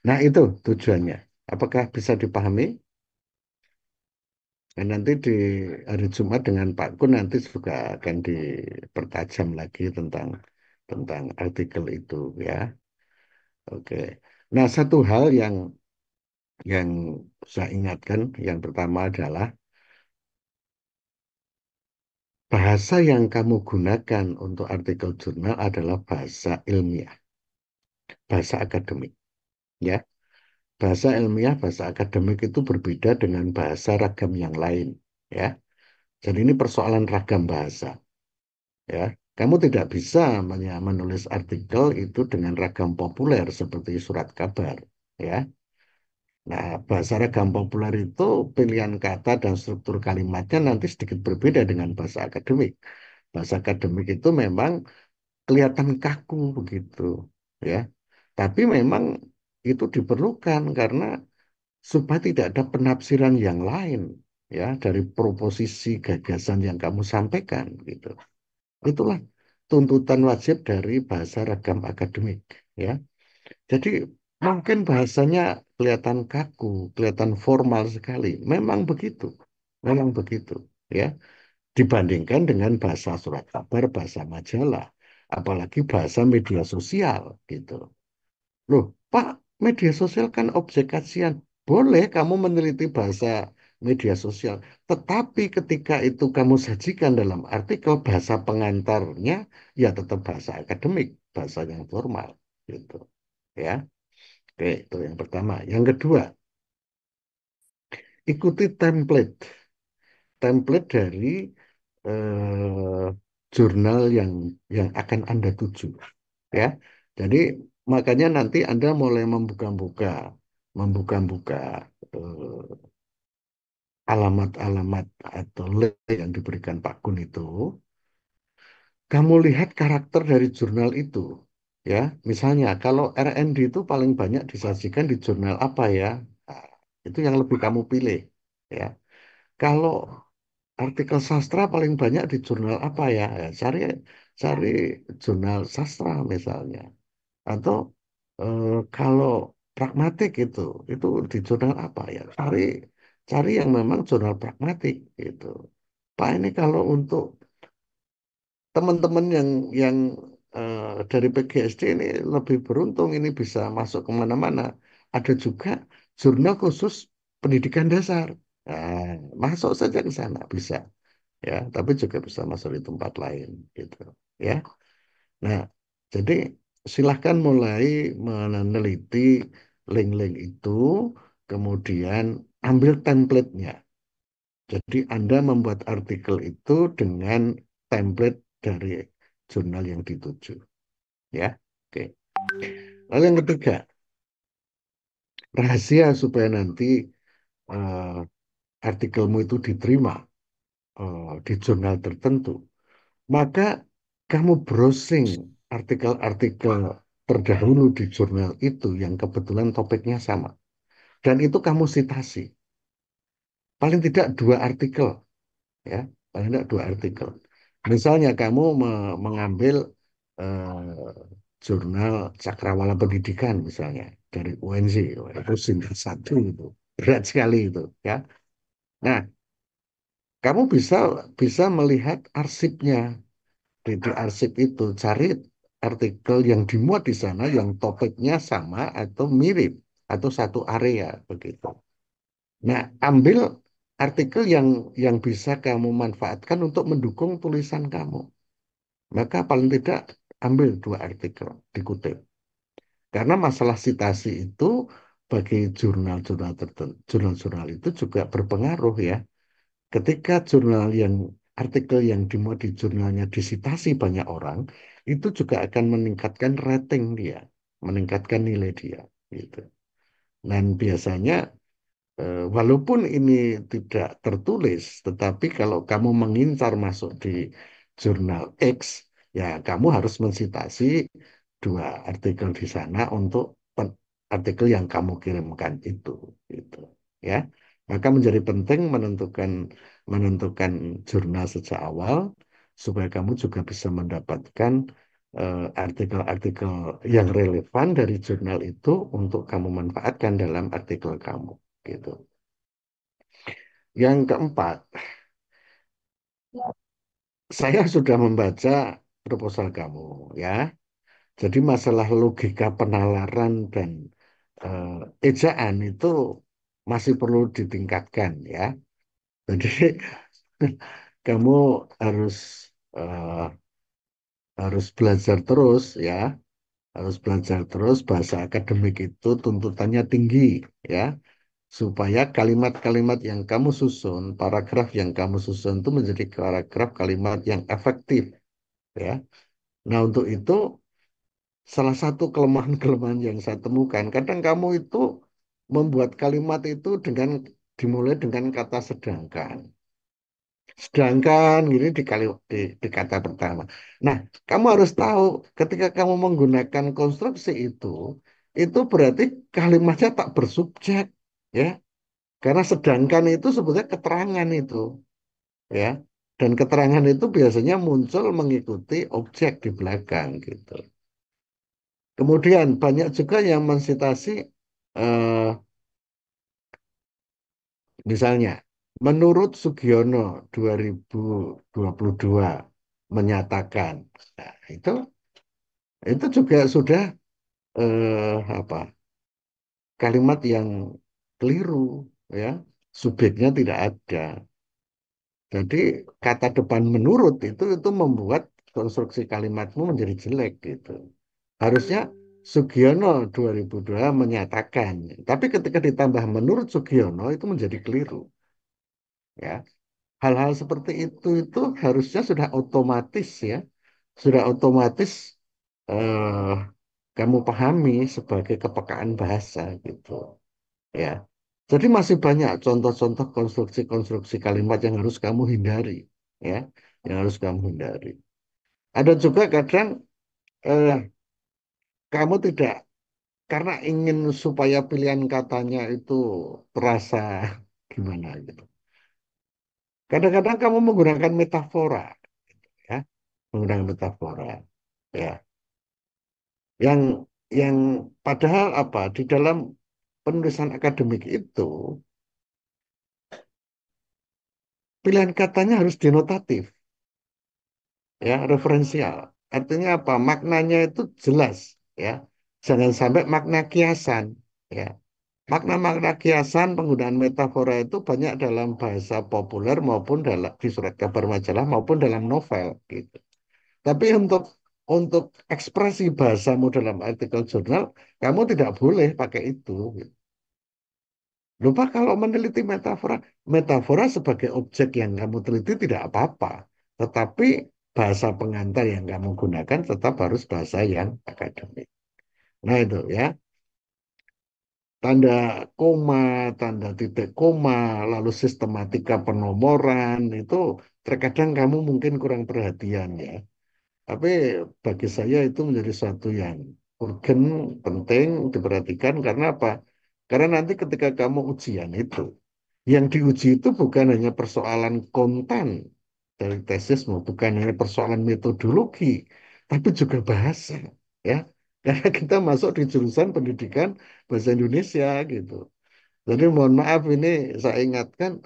Nah, itu tujuannya. Apakah bisa dipahami? Dan nanti di hari Jumat dengan Pak Kun nanti juga akan dipertajam lagi tentang tentang artikel itu, ya. Oke. Nah, satu hal yang saya ingatkan, yang pertama adalah bahasa yang kamu gunakan untuk artikel jurnal adalah bahasa ilmiah, bahasa akademik, ya. Bahasa ilmiah, bahasa akademik itu berbeda dengan bahasa ragam yang lain, ya. Jadi ini persoalan ragam bahasa, ya. Kamu tidak bisa menulis artikel itu dengan ragam populer seperti surat kabar, ya. Nah, bahasa ragam populer itu pilihan kata dan struktur kalimatnya nanti sedikit berbeda dengan bahasa akademik. Bahasa akademik itu memang kelihatan kaku begitu, ya. Tapi memang itu diperlukan karena supaya tidak ada penafsiran yang lain, ya, dari proposisi gagasan yang kamu sampaikan gitu. Itulah tuntutan wajib dari bahasa ragam akademik, ya. Jadi mungkin bahasanya kelihatan kaku, kelihatan formal sekali. Memang begitu, ya. Dibandingkan dengan bahasa surat kabar, bahasa majalah, apalagi bahasa media sosial, gitu. Loh, Pak, media sosial kan objek kajian. Boleh kamu meneliti bahasa media sosial, tetapi ketika itu kamu sajikan dalam artikel, bahasa pengantarnya ya tetap bahasa akademik, bahasa yang formal, gitu, ya. Oke, itu yang pertama. Yang kedua, ikuti template dari eh, jurnal yang akan Anda tuju, ya. Jadi makanya nanti Anda mulai membuka-buka alamat-alamat atau link yang diberikan Pak Kun itu. Kamu lihat karakter dari jurnal itu, ya. Misalnya kalau RND itu paling banyak disajikan di jurnal apa, ya. Nah, itu yang lebih kamu pilih, ya. Kalau artikel sastra paling banyak di jurnal apa, ya? Ya, cari cari jurnal sastra misalnya. Atau kalau pragmatik itu di jurnal apa, ya? Cari cari yang memang jurnal pragmatik gitu. Pak ini kalau untuk teman-teman yang dari PGSD ini lebih beruntung, ini bisa masuk kemana-mana. Ada juga jurnal khusus pendidikan dasar. Nah, masuk saja ke sana bisa, ya. Tapi juga bisa masuk di tempat lain, gitu, ya. Nah, jadi silahkan mulai meneliti link-link itu, kemudian ambil template-nya. Jadi Anda membuat artikel itu dengan template dari jurnal yang dituju, ya. Oke. Lalu yang ketiga, rahasia supaya nanti eh, artikelmu itu diterima di jurnal tertentu. Maka kamu browsing artikel-artikel terdahulu di jurnal itu yang kebetulan topiknya sama. Dan itu kamu citasi. Paling tidak 2 artikel, ya. Paling tidak 2 artikel. Misalnya kamu mengambil jurnal Cakrawala Pendidikan misalnya dari UNJ, wah, itu singkat satu itu berat sekali itu, ya. Nah, kamu bisa bisa melihat arsipnya di arsip itu, cari artikel yang dimuat di sana yang topiknya sama atau mirip atau satu area begitu. Nah, ambil artikel yang bisa kamu manfaatkan untuk mendukung tulisan kamu. Maka paling tidak ambil 2 artikel dikutip. Karena masalah citasi itu bagi jurnal-jurnal tertentu, jurnal-jurnal itu juga berpengaruh, ya. Ketika artikel yang dimuat di jurnalnya disitasi banyak orang, itu juga akan meningkatkan rating dia, meningkatkan nilai dia, gitu. Dan biasanya walaupun ini tidak tertulis, tetapi kalau kamu mengincar masuk di jurnal X, ya kamu harus mensitasi 2 artikel di sana untuk artikel yang kamu kirimkan itu, gitu, ya. Maka menjadi penting menentukan jurnal sejak awal supaya kamu juga bisa mendapatkan artikel-artikel yang relevan dari jurnal itu untuk kamu manfaatkan dalam artikel kamu, gitu. Yang keempat, saya sudah membaca proposal kamu, ya. Jadi masalah logika penalaran dan ejaan itu masih perlu ditingkatkan, ya. Jadi kamu harus eh, harus belajar terus, ya. Harus belajar terus, bahasa akademik itu tuntutannya tinggi, ya. Supaya kalimat-kalimat yang kamu susun, paragraf yang kamu susun itu menjadi paragraf kalimat yang efektif, ya. Nah, untuk itu salah satu kelemahan-kelemahan yang saya temukan, kadang kamu itu membuat kalimat itu dimulai dengan kata sedangkan. Sedangkan gini di kata pertama. Nah, kamu harus tahu ketika kamu menggunakan konstruksi itu berarti kalimatnya tak bersubjek, ya. Karena sedangkan itu sebetulnya keterangan itu, ya. Dan keterangan itu biasanya muncul mengikuti objek di belakang, gitu. Kemudian banyak juga yang mensitasi eh, misalnya menurut Sugiono 2022 menyatakan. Nah, itu juga sudah apa? Kalimat yang keliru, ya. Subjeknya tidak ada. Jadi kata depan menurut itu membuat konstruksi kalimatmu menjadi jelek, gitu. Harusnya Sugiono 2002 menyatakan, tapi ketika ditambah menurut Sugiono itu menjadi keliru, ya. Hal-hal seperti itu harusnya sudah otomatis, ya, sudah otomatis eh, kamu pahami sebagai kepekaan bahasa, gitu, ya. Jadi masih banyak contoh-contoh konstruksi-konstruksi kalimat yang harus kamu hindari, ya, yang harus kamu hindari. Ada juga kadang eh, kamu tidak, karena ingin supaya pilihan katanya itu terasa gimana, gitu. Kadang-kadang kamu menggunakan metafora, ya, menggunakan metafora, ya, yang yang padahal apa di dalam penulisan akademik itu pilihan katanya harus denotatif, ya, referensial. Artinya apa? Maknanya itu jelas, ya. Jangan sampai makna kiasan, ya. Makna-makna kiasan penggunaan metafora itu banyak dalam bahasa populer maupun dalam di surat kabar majalah maupun dalam novel, gitu. Tapi untuk ekspresi bahasamu dalam artikel jurnal, kamu tidak boleh pakai itu, gitu. Lupa kalau meneliti metafora, metafora sebagai objek yang kamu teliti tidak apa-apa. Tetapi bahasa pengantar yang kamu gunakan tetap harus bahasa yang akademik. Nah itu ya, tanda koma, tanda titik koma, lalu sistematika penomoran, itu terkadang kamu mungkin kurang perhatian ya. Tapi bagi saya itu menjadi suatu yang urgen, penting diperhatikan karena apa? Karena nanti ketika kamu ujian itu, yang diuji itu bukan hanya persoalan konten dari tesismu, bukan hanya persoalan metodologi, tapi juga bahasa, ya. Karena kita masuk di jurusan pendidikan bahasa Indonesia gitu. Jadi mohon maaf ini saya ingatkan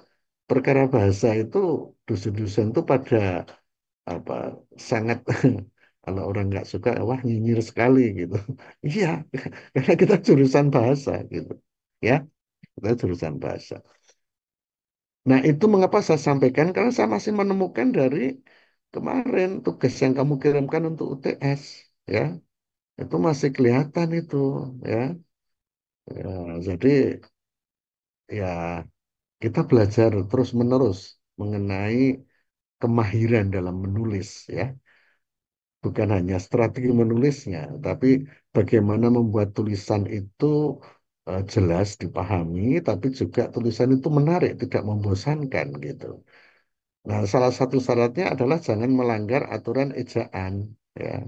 perkara bahasa itu dosen-dosen itu pada apa sangat kalau orang nggak suka wah nyinyir sekali gitu. Iya, karena kita jurusan bahasa gitu, ya kita jurusan bahasa. Nah, itu mengapa saya sampaikan, karena saya masih menemukan dari kemarin tugas yang kamu kirimkan untuk UTS, ya, itu masih kelihatan itu, ya. Ya, jadi ya kita belajar terus-menerus mengenai kemahiran dalam menulis, ya, bukan hanya strategi menulisnya, tapi bagaimana membuat tulisan itu jelas dipahami, tapi juga tulisan itu menarik, tidak membosankan gitu. Nah, salah satu syaratnya adalah jangan melanggar aturan ejaan, ya.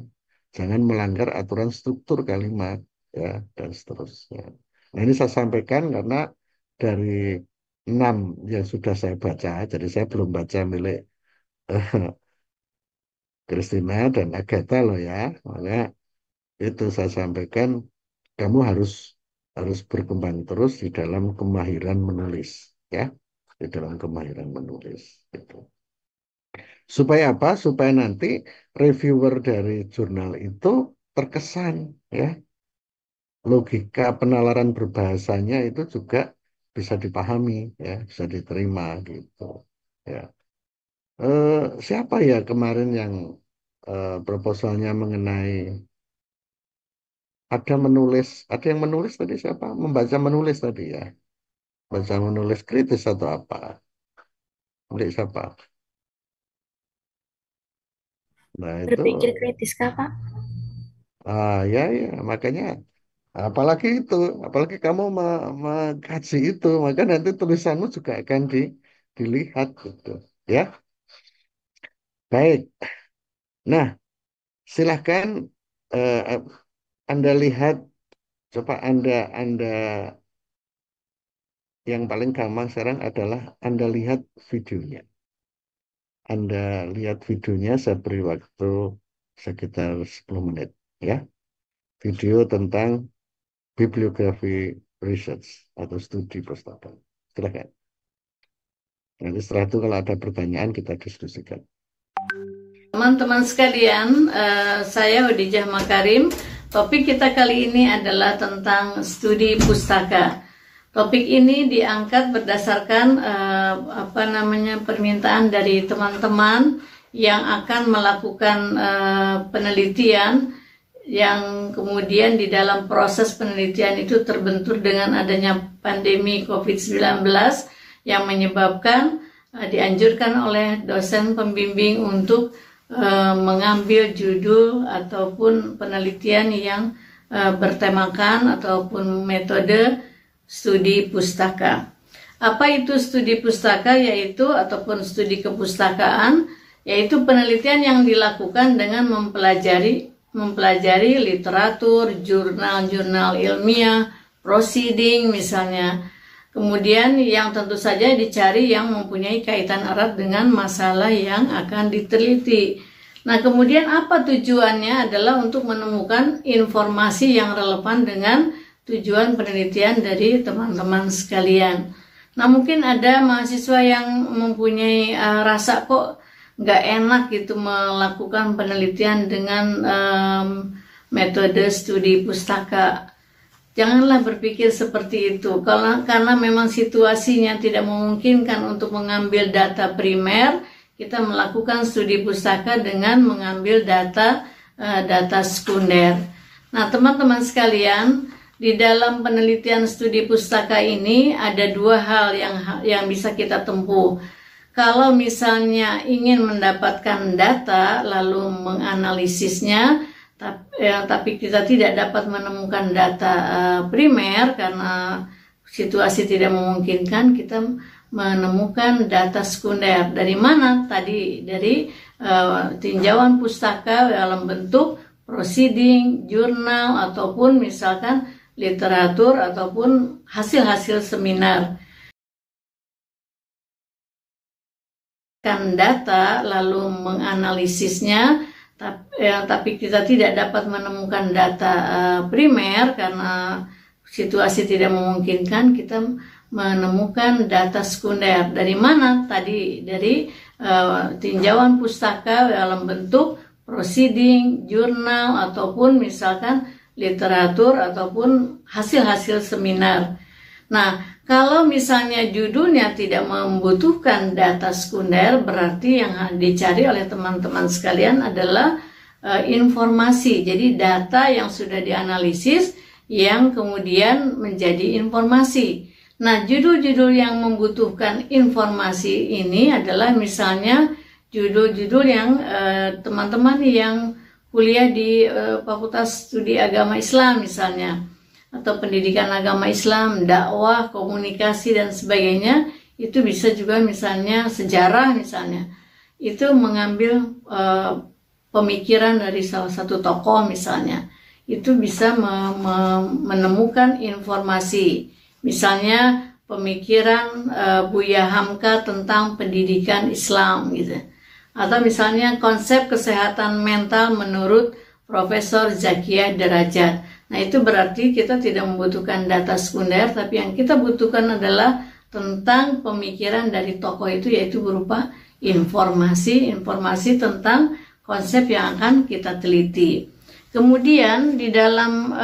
Jangan melanggar aturan struktur kalimat, ya, dan seterusnya. Nah, ini saya sampaikan karena dari 6 yang sudah saya baca, jadi saya belum baca milik eh, Christina dan Agatha loh ya. Maka itu saya sampaikan, kamu harus harus berkembang terus di dalam kemahiran menulis, ya, di dalam kemahiran menulis. Gitu. Supaya apa? Supaya nanti reviewer dari jurnal itu terkesan, ya, logika penalaran berbahasanya itu juga bisa dipahami, ya, bisa diterima gitu. Ya. Siapa ya kemarin yang proposalnya mengenai ada yang menulis tadi siapa? Membaca menulis tadi ya, baca menulis kritis atau apa? Milik siapa? Nah itu, Berpikir kritis, Kak, Pak. ya ya makanya. Apalagi itu, apalagi kamu mengkaji itu, maka nanti tulisanmu juga akan dilihat gitu, ya. Baik. Nah, silahkan eh, Anda lihat, coba Anda yang paling gampang sekarang adalah Anda lihat videonya. Anda lihat videonya, saya beri waktu sekitar 10 menit, ya. Video tentang bibliografi research atau studi pustaka. Silahkan. Nanti setelah itu kalau ada pertanyaan kita diskusikan. Teman-teman sekalian, saya Khadijah Makarim. Topik kita kali ini adalah tentang studi pustaka. Topik ini diangkat berdasarkan permintaan dari teman-teman yang akan melakukan penelitian, yang kemudian di dalam proses penelitian itu terbentur dengan adanya pandemi COVID-19 yang menyebabkan dianjurkan oleh dosen pembimbing untuk mengambil judul ataupun penelitian yang bertemakan ataupun metode studi pustaka. Apa itu studi pustaka? Yaitu ataupun studi kepustakaan, yaitu penelitian yang dilakukan dengan mempelajari literatur, jurnal-jurnal ilmiah, proceeding misalnya. Kemudian yang tentu saja dicari yang mempunyai kaitan erat dengan masalah yang akan diteliti. Nah, kemudian apa tujuannya adalah untuk menemukan informasi yang relevan dengan tujuan penelitian dari teman-teman sekalian. Nah, mungkin ada mahasiswa yang mempunyai rasa kok nggak enak gitu melakukan penelitian dengan metode studi pustaka. Janganlah berpikir seperti itu, karena memang situasinya tidak memungkinkan untuk mengambil data primer. Kita melakukan studi pustaka dengan mengambil data sekunder. Nah, teman-teman sekalian, di dalam penelitian studi pustaka ini ada dua hal yang bisa kita tempuh. Kalau misalnya ingin mendapatkan data lalu menganalisisnya, tapi kita tidak dapat menemukan data primer karena situasi tidak memungkinkan, kita menemukan data sekunder. Dari mana? Tadi dari tinjauan pustaka dalam bentuk proceeding, jurnal, ataupun misalkan literatur ataupun hasil-hasil seminar. Data lalu menganalisisnya, tapi kita tidak dapat menemukan data primer karena situasi tidak memungkinkan, kita menemukan data sekunder. Dari mana? Tadi dari tinjauan pustaka dalam bentuk proceeding, jurnal, ataupun misalkan literatur ataupun hasil-hasil seminar. Nah, kalau misalnya judulnya tidak membutuhkan data sekunder, berarti yang dicari oleh teman-teman sekalian adalah informasi. Jadi data yang sudah dianalisis yang kemudian menjadi informasi. Nah, judul-judul yang membutuhkan informasi ini adalah misalnya judul-judul yang teman-teman yang kuliah di Fakultas Studi Agama Islam misalnya, atau pendidikan agama Islam, dakwah, komunikasi, dan sebagainya. Itu bisa juga misalnya sejarah misalnya. Itu mengambil pemikiran dari salah satu tokoh misalnya. Itu bisa menemukan informasi. Misalnya pemikiran Buya Hamka tentang pendidikan Islam gitu. Atau misalnya konsep kesehatan mental menurut Profesor Zakia Derajat. Nah, itu berarti kita tidak membutuhkan data sekunder, tapi yang kita butuhkan adalah tentang pemikiran dari tokoh itu, yaitu berupa informasi tentang konsep yang akan kita teliti. Kemudian di dalam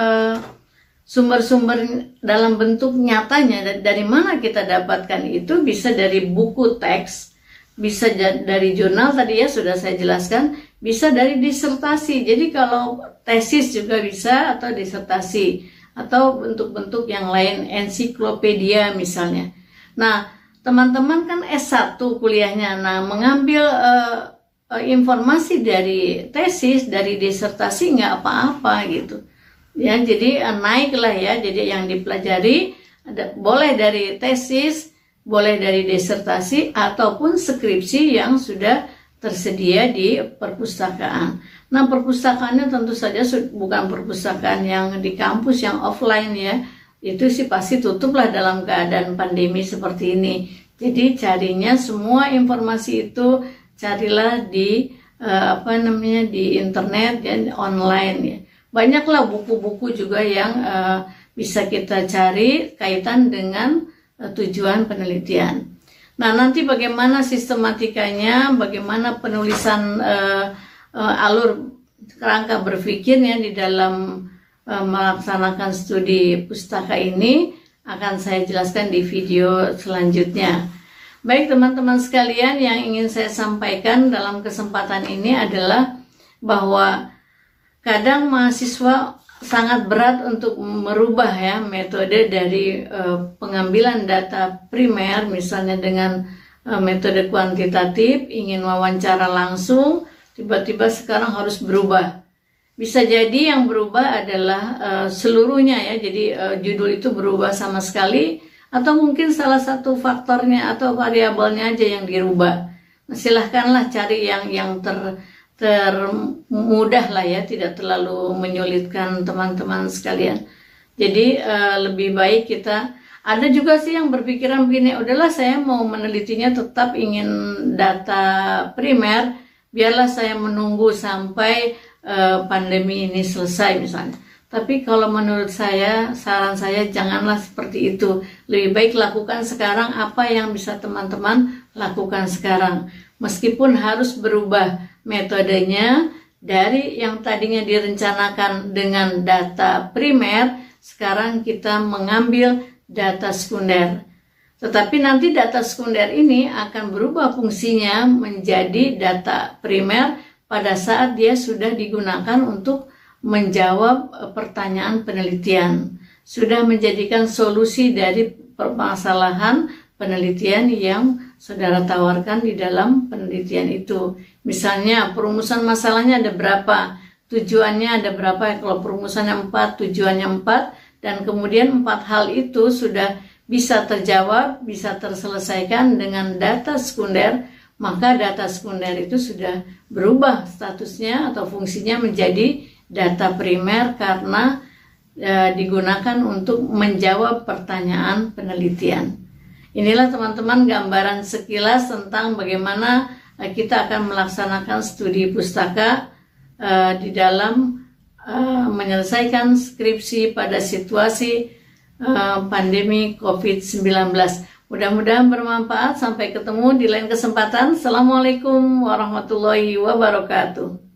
sumber-sumber dalam bentuk nyatanya, dari mana kita dapatkan itu? Bisa dari buku teks, bisa dari jurnal, tadi ya sudah saya jelaskan, bisa dari disertasi. Jadi kalau tesis juga bisa, atau disertasi, atau bentuk-bentuk yang lain, ensiklopedia misalnya. Nah, teman-teman kan S1 kuliahnya, nah mengambil informasi dari tesis, dari disertasi nggak apa-apa gitu. Ya, jadi naiklah ya, jadi yang dipelajari boleh dari tesis, boleh dari disertasi, ataupun skripsi yang sudah tersedia di perpustakaan. Nah, perpustakaannya tentu saja bukan perpustakaan yang di kampus, yang offline ya. Itu sih pasti tutup lah dalam keadaan pandemi seperti ini. Jadi carinya semua informasi itu carilah di di internet dan online ya. Banyaklah buku-buku juga yang bisa kita cari kaitan dengan tujuan penelitian. Nah, nanti bagaimana sistematikanya, bagaimana penulisan alur kerangka berpikirnya di dalam melaksanakan studi pustaka ini akan saya jelaskan di video selanjutnya. Baik teman-teman sekalian, yang ingin saya sampaikan dalam kesempatan ini adalah bahwa kadang mahasiswa sangat berat untuk merubah ya metode dari pengambilan data primer, misalnya dengan metode kuantitatif, ingin wawancara langsung, tiba-tiba sekarang harus berubah. Bisa jadi yang berubah adalah seluruhnya ya, jadi judul itu berubah sama sekali, atau mungkin salah satu faktornya atau variabelnya aja yang dirubah. Nah, silahkanlah cari yang termudah lah ya, tidak terlalu menyulitkan teman-teman sekalian. Jadi lebih baik kita, ada juga sih yang berpikiran begini, udahlah saya mau menelitinya tetap ingin data primer, biarlah saya menunggu sampai pandemi ini selesai misalnya. Tapi kalau menurut saya, saran saya janganlah seperti itu. Lebih baik lakukan sekarang apa yang bisa teman-teman lakukan sekarang. Meskipun harus berubah metodenya dari yang tadinya direncanakan dengan data primer, sekarang kita mengambil data sekunder. Tetapi nanti data sekunder ini akan berubah fungsinya menjadi data primer pada saat dia sudah digunakan untuk menjawab pertanyaan penelitian, sudah menjadikan solusi dari permasalahan penelitian yang saudara tawarkan di dalam penelitian itu. Misalnya perumusan masalahnya ada berapa, tujuannya ada berapa, kalau perumusannya 4, tujuannya 4, dan kemudian 4 hal itu sudah bisa terjawab, bisa terselesaikan dengan data sekunder, maka data sekunder itu sudah berubah statusnya atau fungsinya menjadi data primer karena digunakan untuk menjawab pertanyaan penelitian. Inilah teman-teman gambaran sekilas tentang bagaimana kita akan melaksanakan studi pustaka di dalam menyelesaikan skripsi pada situasi pandemi COVID-19. Mudah-mudahan bermanfaat. Sampai ketemu di lain kesempatan. Assalamualaikum warahmatullahi wabarakatuh.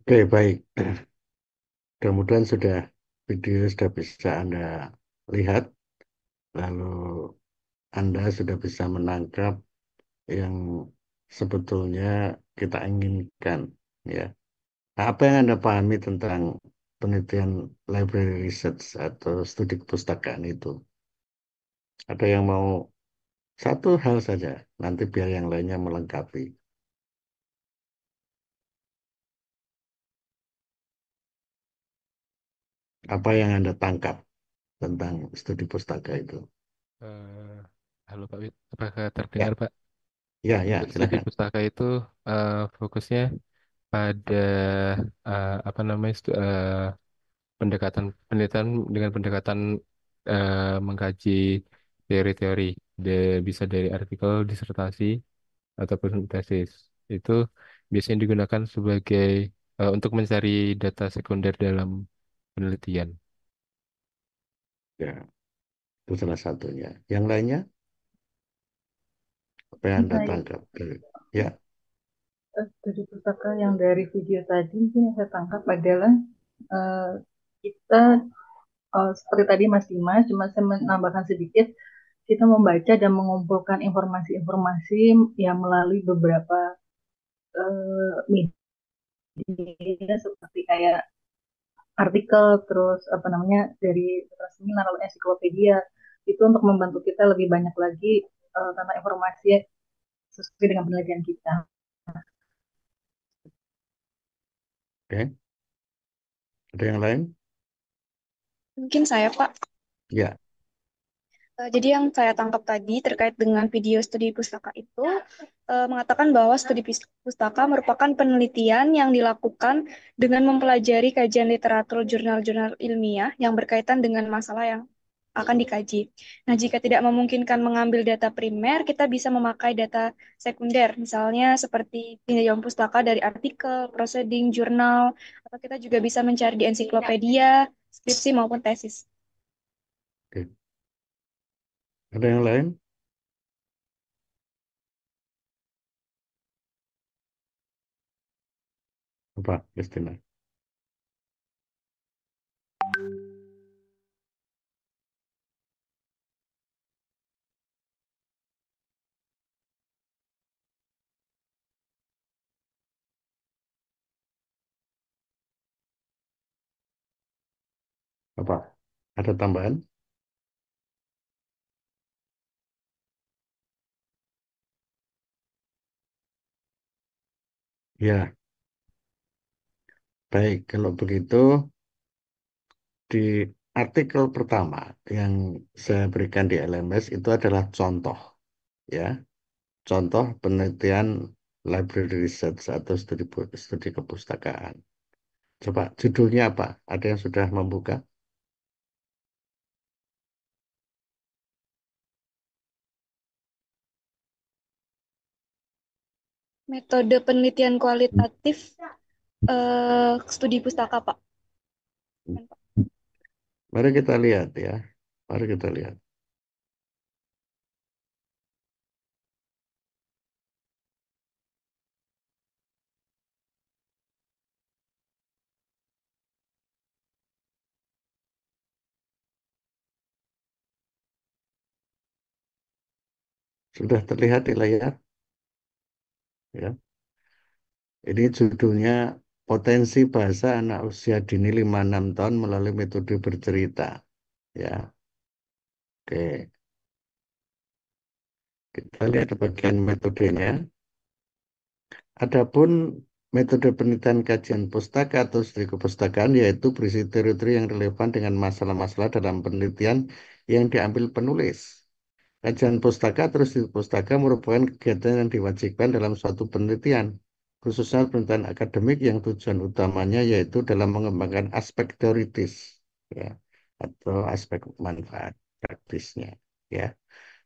Oke, baik. Mudah-mudahan video sudah bisa Anda lihat, lalu Anda sudah bisa menangkap yang sebetulnya kita inginkan, ya. Nah, apa yang Anda pahami tentang penelitian library research atau studi kepustakaan itu? Ada yang mau satu hal saja, nanti biar yang lainnya melengkapi. Apa yang Anda tangkap tentang studi pustaka itu? Eh, Halo Pak Wid, apakah Ya, terdengar Pak? ya, Untuk studi silakan. pustaka itu fokusnya pada apa namanya pendekatan penelitian dengan pendekatan mengkaji teori-teori, bisa dari artikel, disertasi ataupun tesis. Itu biasanya digunakan sebagai untuk mencari data sekunder dalam penelitian. Ya, itu salah satunya. Yang lainnya, apa yang Anda Baik, tangkap? Ya, dari pustaka yang dari video tadi, mungkin yang saya tangkap adalah eh, kita seperti tadi Mas Dimas, cuma saya menambahkan sedikit, kita membaca dan mengumpulkan informasi-informasi yang melalui beberapa media seperti kayak artikel, terus apa namanya dari seminar atau ensiklopedia, itu untuk membantu kita lebih banyak lagi tentang informasi sesuai dengan penelitian kita. oke. Ada yang lain? Mungkin saya, Pak. Ya, Jadi yang saya tangkap tadi terkait dengan video studi pustaka itu mengatakan bahwa studi pustaka merupakan penelitian yang dilakukan dengan mempelajari kajian literatur jurnal-jurnal ilmiah yang berkaitan dengan masalah yang akan dikaji. Nah, jika tidak memungkinkan mengambil data primer, kita bisa memakai data sekunder, misalnya seperti tinjauan pustaka dari artikel, proceeding, jurnal, atau kita juga bisa mencari di ensiklopedia, skripsi maupun tesis. oke. Ada yang lain? Apa, Justina? Apa? Ada tambahan? Ya, baik. Kalau begitu, di artikel pertama yang saya berikan di LMS itu adalah contoh, ya. Contoh penelitian library research atau studi kepustakaan. Coba judulnya apa? Ada yang sudah membuka? Metode penelitian kualitatif studi pustaka, Pak. Mari kita lihat ya. Mari kita lihat. Sudah terlihat di layar? Ya. Ini judulnya Potensi Bahasa Anak Usia Dini 5-6 tahun melalui metode bercerita. Ya, oke. Kita lihat bagian metodenya. Adapun metode penelitian kajian pustaka atau studi kepustakaan yaitu berisi teori-teori yang relevan dengan masalah-masalah dalam penelitian yang diambil penulis. Kajian pustaka atau studi pustaka merupakan kegiatan yang diwajibkan dalam suatu penelitian, khususnya penelitian akademik yang tujuan utamanya yaitu dalam mengembangkan aspek teoritis, ya, atau aspek manfaat praktisnya. Ya.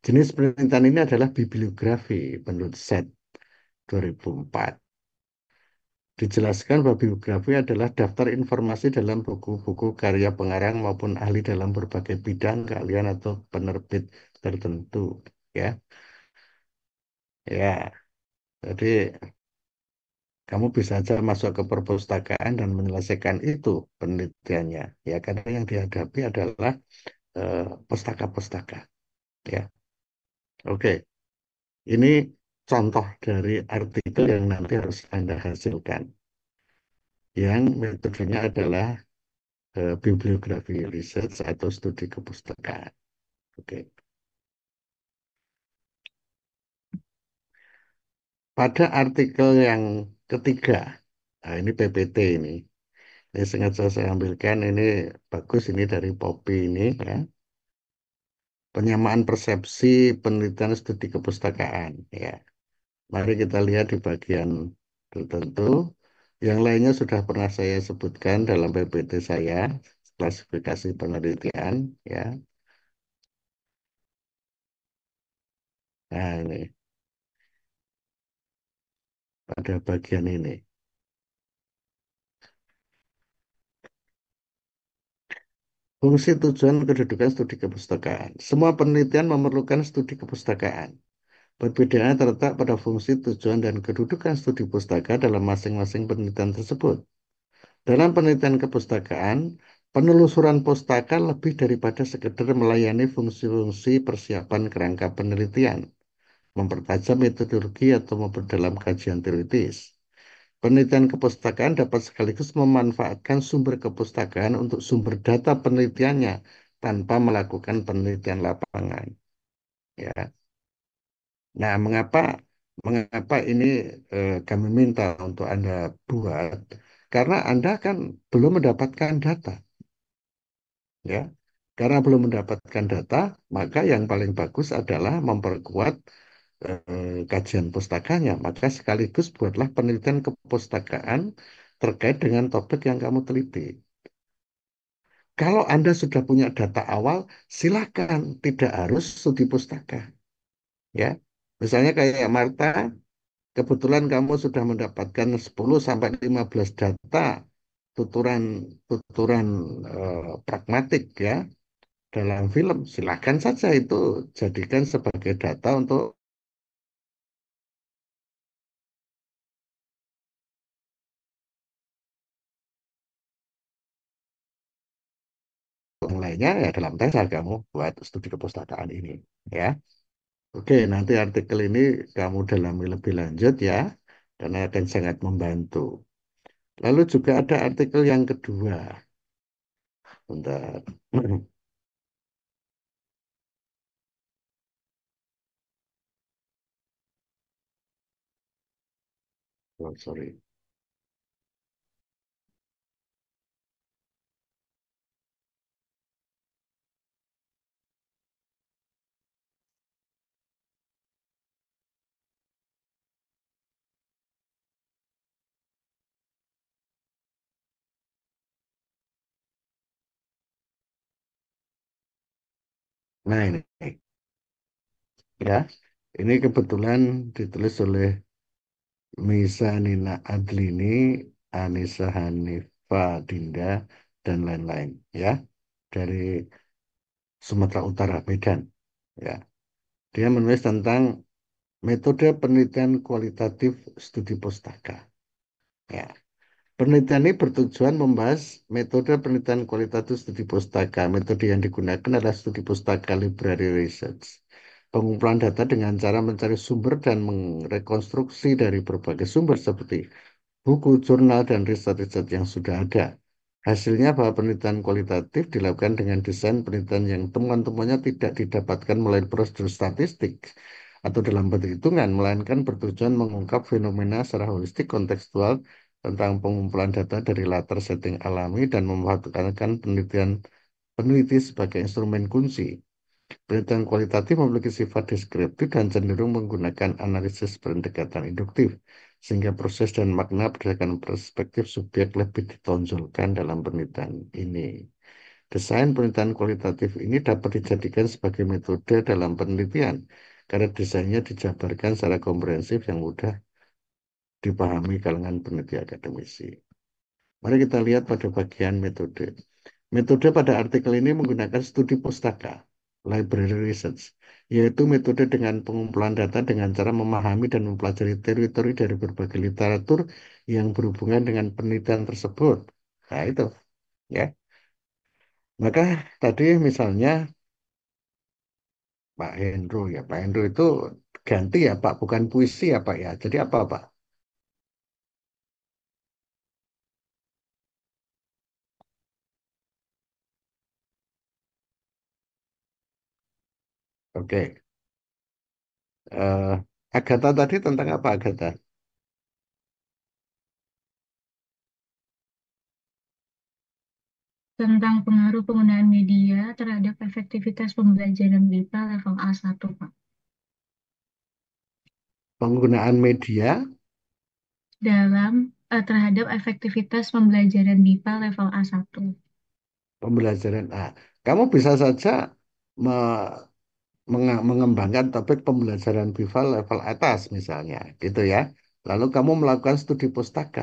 Jenis penelitian ini adalah bibliografi menurut SET 2004. Dijelaskan bahwa biografi adalah daftar informasi dalam buku-buku karya pengarang maupun ahli dalam berbagai bidang keahlian atau penerbit tertentu. Ya, ya. Jadi Kamu bisa aja masuk ke perpustakaan dan menyelesaikan itu penelitiannya. Ya, karena yang dihadapi adalah eh, pustaka-pustaka. Ya, oke. Ini contoh dari artikel yang nanti harus Anda hasilkan. Yang metodenya adalah bibliografi research atau studi kepustakaan. Oke. Pada artikel yang ketiga, nah ini PPT ini. Ini sengaja saya ambilkan, ini bagus ini dari Poppy ini ya. Penyamaan persepsi penelitian studi kepustakaan ya. Mari kita lihat di bagian tertentu. Yang lainnya sudah pernah saya sebutkan dalam PPT saya, klasifikasi penelitian ya. Nah, ini pada bagian ini. Fungsi tujuan kedudukan studi kepustakaan. Semua penelitian memerlukan studi kepustakaan. Perbedaannya terletak pada fungsi tujuan dan kedudukan studi pustaka dalam masing-masing penelitian tersebut. Dalam penelitian kepustakaan, penelusuran pustaka lebih daripada sekedar melayani fungsi-fungsi persiapan kerangka penelitian, mempertajam metodologi atau memperdalam kajian teoritis. Penelitian kepustakaan dapat sekaligus memanfaatkan sumber kepustakaan untuk sumber data penelitiannya tanpa melakukan penelitian lapangan. Ya. Nah, mengapa ini kami minta untuk Anda buat? Karena Anda kan belum mendapatkan data, ya. Karena belum mendapatkan data, maka yang paling bagus adalah memperkuat kajian pustakanya. Maka sekaligus buatlah penelitian kepustakaan terkait dengan topik yang kamu teliti. Kalau Anda sudah punya data awal, silakan, tidak harus studi pustaka. Ya, misalnya kayak Marta, kebetulan kamu sudah mendapatkan 10 sampai 15 data tuturan tuturan pragmatik ya dalam film. Silakan saja itu jadikan sebagai data untuk yang lainnya ya dalam tes kamu buat studi kepustakaan ini ya. Oke, nanti artikel ini kamu dalami lebih lanjut ya dan akan sangat membantu. Lalu juga ada artikel yang kedua. Bentar. Oh, sorry. Nah ini ya, ini kebetulan ditulis oleh Misa Nina Adlini, Anissa Hanifa Dinda, dan lain-lain ya dari Sumatera Utara, Medan. Ya, dia menulis tentang metode penelitian kualitatif studi pustaka. Ya, penelitian ini bertujuan membahas metode penelitian kualitatif studi pustaka. Metode yang digunakan adalah studi pustaka library research. Pengumpulan data dengan cara mencari sumber dan merekonstruksi dari berbagai sumber seperti buku, jurnal, dan riset-riset yang sudah ada. Hasilnya bahwa penelitian kualitatif dilakukan dengan desain penelitian yang temuan-temuannya tidak didapatkan melalui prosedur statistik atau dalam bentuk hitungan, melainkan bertujuan mengungkap fenomena secara holistik kontekstual tentang pengumpulan data dari latar setting alami dan memanfaatkan peneliti sebagai instrumen kunci. Penelitian kualitatif memiliki sifat deskriptif dan cenderung menggunakan analisis pendekatan induktif, sehingga proses dan makna berdasarkan perspektif subjek lebih ditonjolkan dalam penelitian ini. Desain penelitian kualitatif ini dapat dijadikan sebagai metode dalam penelitian, karena desainnya dijabarkan secara komprehensif yang mudah dipahami kalangan peneliti akademisi. Mari kita lihat pada bagian metode. Metode pada artikel ini menggunakan studi pustaka, library research, yaitu metode dengan pengumpulan data dengan cara memahami dan mempelajari teori-teori dari berbagai literatur yang berhubungan dengan penelitian tersebut. Nah, itu ya. Maka tadi misalnya Pak Hendro ya, Pak Hendro itu ganti ya Pak, bukan puisi ya Pak ya. Jadi apa Pak? Oke. Eh, Agatha tadi tentang apa Agatha? Tentang pengaruh penggunaan media terhadap efektivitas pembelajaran BIPA level A1, Pak. Penggunaan media Dalam terhadap efektivitas pembelajaran BIPA level A1. pembelajaran A. Kamu bisa saja me- mengembangkan topik pembelajaran BIFA level atas misalnya, gitu ya. Lalu kamu melakukan studi pustaka.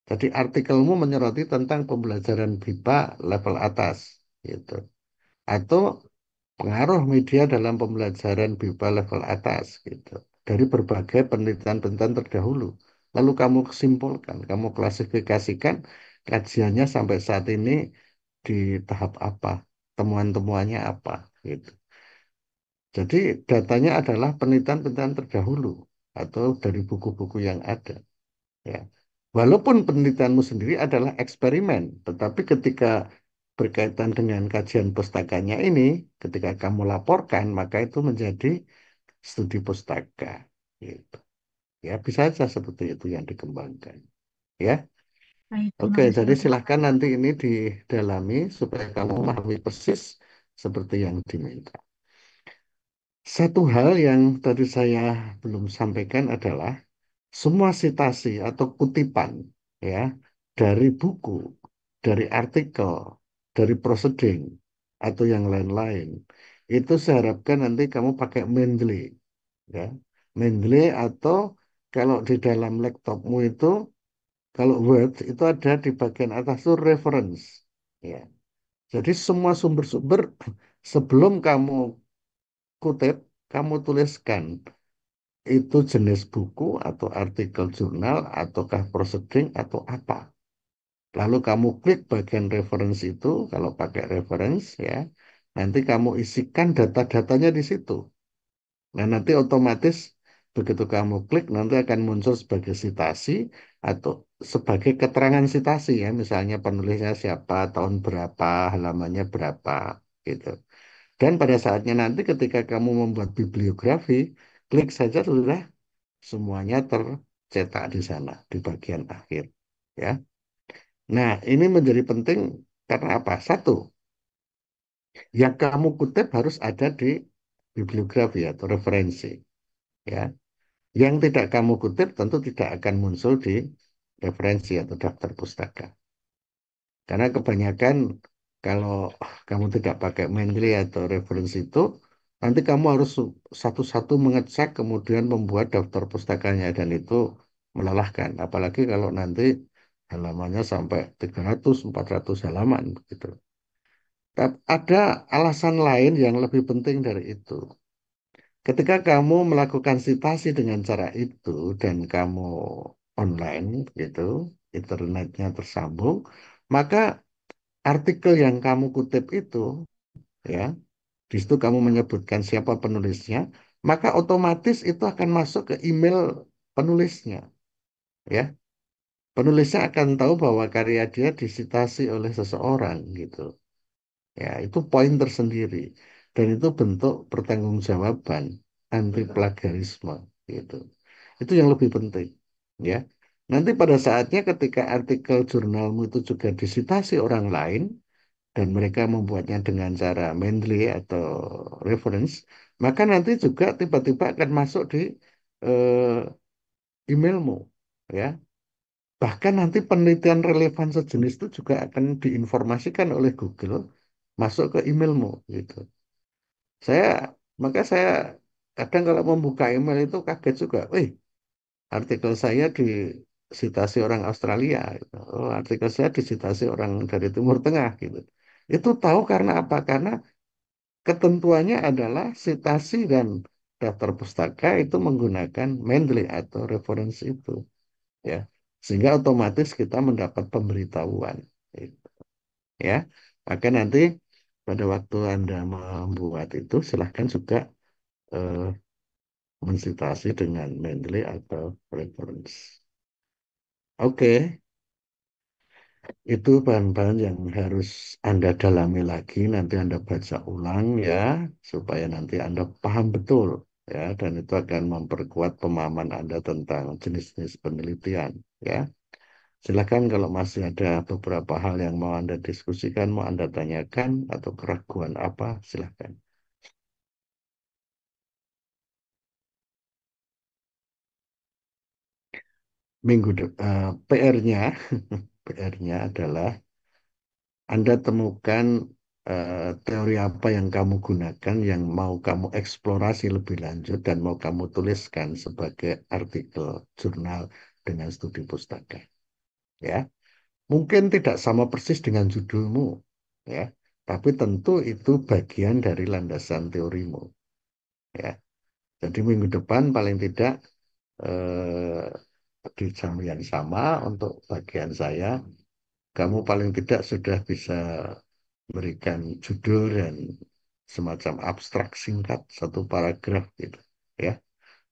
Jadi artikelmu menyoroti tentang pembelajaran BIPA level atas, gitu. Atau pengaruh media dalam pembelajaran BIPA level atas, gitu. Dari berbagai penelitian-penelitian terdahulu. Lalu kamu simpulkan, kamu klasifikasikan kajiannya sampai saat ini di tahap apa, temuan-temuannya apa, gitu. Jadi datanya adalah penelitian-penelitian terdahulu atau dari buku-buku yang ada. Ya. Walaupun penelitianmu sendiri adalah eksperimen, tetapi ketika berkaitan dengan kajian pustakanya ini, ketika kamu laporkan, maka itu menjadi studi pustaka. Gitu. Ya, bisa saja seperti itu yang dikembangkan. Ya, Baik, terima oke. kasih Jadi Bapak. silahkan nanti ini didalami supaya kamu memahami persis seperti yang diminta. Satu hal yang tadi saya belum sampaikan adalah semua sitasi atau kutipan ya dari buku, dari artikel, dari proceeding atau yang lain-lain itu saya harapkan nanti kamu pakai Mendeley ya. Mendeley atau kalau di dalam laptopmu itu kalau Word itu ada di bagian atas itu reference ya. Jadi semua sumber-sumber sebelum kamu kutip, kamu tuliskan itu jenis buku atau artikel jurnal ataukah proceeding atau apa. Lalu kamu klik bagian reference itu, kalau pakai reference ya, nanti kamu isikan data-datanya di situ. Nah, nanti otomatis begitu kamu klik nanti akan muncul sebagai sitasi atau sebagai keterangan sitasi ya, misalnya penulisnya siapa, tahun berapa, halamannya berapa, gitu. Dan pada saatnya nanti ketika kamu membuat bibliografi, klik saja sudah semuanya tercetak di sana di bagian akhir ya. Nah, ini menjadi penting karena apa? Satu, yang kamu kutip harus ada di bibliografi atau referensi ya. Yang tidak kamu kutip tentu tidak akan muncul di referensi atau daftar pustaka. Karena kebanyakan kalau kamu tidak pakai Mendeley atau referensi itu, nanti kamu harus satu-satu mengecek kemudian membuat daftar pustakanya dan itu melelahkan. Apalagi kalau nanti halamannya sampai 300-400 halaman gitu. Tapi ada alasan lain yang lebih penting dari itu. Ketika kamu melakukan citasi dengan cara itu dan kamu online gitu, internetnya tersambung, maka artikel yang kamu kutip itu ya, di situ kamu menyebutkan siapa penulisnya, maka otomatis itu akan masuk ke email penulisnya ya. Penulisnya akan tahu bahwa karya dia disitasi oleh seseorang gitu. Ya, itu poin tersendiri dan itu bentuk pertanggungjawaban anti plagiarisme gitu. Itu yang lebih penting ya. Nanti pada saatnya ketika artikel jurnalmu itu juga disitasi orang lain dan mereka membuatnya dengan cara Mendeley atau reference, maka nanti juga tiba-tiba akan masuk di eh, emailmu ya. Bahkan nanti penelitian relevan sejenis itu juga akan diinformasikan oleh Google masuk ke emailmu gitu. Saya maka saya kadang kalau membuka email itu kaget juga. Wih, artikel saya disitasi orang Australia, gitu. Oh, artikel saya disitasi orang dari Timur Tengah gitu. Itu tahu karena apa? Karena ketentuannya adalah citasi dan daftar pustaka itu menggunakan Mendeley atau referensi itu, ya. Sehingga otomatis kita mendapat pemberitahuan, gitu, ya. Maka nanti pada waktu Anda membuat itu silahkan juga eh, mensitasi dengan Mendeley atau reference. Oke. Itu bahan-bahan yang harus Anda dalami lagi, nanti Anda baca ulang ya, supaya nanti Anda paham betul ya, dan itu akan memperkuat pemahaman Anda tentang jenis-jenis penelitian ya. Silakan kalau masih ada beberapa hal yang mau Anda diskusikan, mau Anda tanyakan, atau keraguan apa, silakan. PR-nya, PR-nya adalah Anda temukan teori apa yang kamu gunakan, yang mau kamu eksplorasi lebih lanjut dan mau kamu tuliskan sebagai artikel jurnal dengan studi pustaka. Ya, mungkin tidak sama persis dengan judulmu, ya, tapi tentu itu bagian dari landasan teorimu. Ya, jadi minggu depan paling tidak di jam yang sama untuk bagian saya, kamu paling tidak sudah bisa berikan judul dan semacam abstrak singkat satu paragraf gitu ya,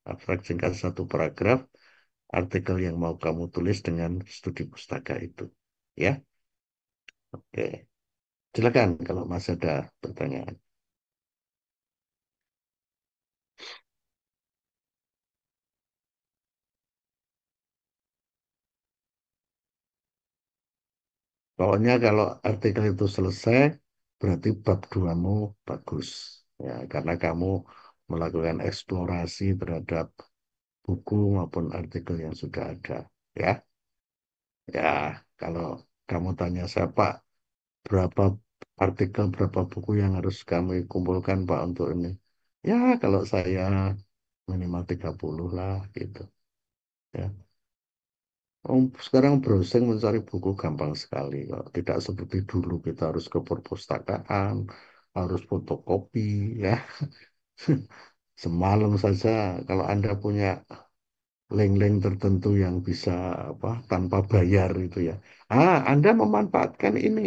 abstrak singkat satu paragraf artikel yang mau kamu tulis dengan studi pustaka itu ya. Oke, silakan kalau masih ada pertanyaan. Pokoknya kalau artikel itu selesai berarti bab duamu bagus ya, karena kamu melakukan eksplorasi terhadap buku maupun artikel yang sudah ada ya. Ya, kalau kamu tanya saya, Pak, berapa artikel, berapa buku yang harus kami kumpulkan, Pak, untuk ini? Ya, kalau saya minimal 30 lah, gitu. Ya. Sekarang browsing mencari buku gampang sekali. Kok. Tidak seperti dulu, kita harus ke perpustakaan, harus fotokopi, ya. Semalam saja, kalau Anda punya link-link tertentu yang bisa apa tanpa bayar itu ya. Anda memanfaatkan ini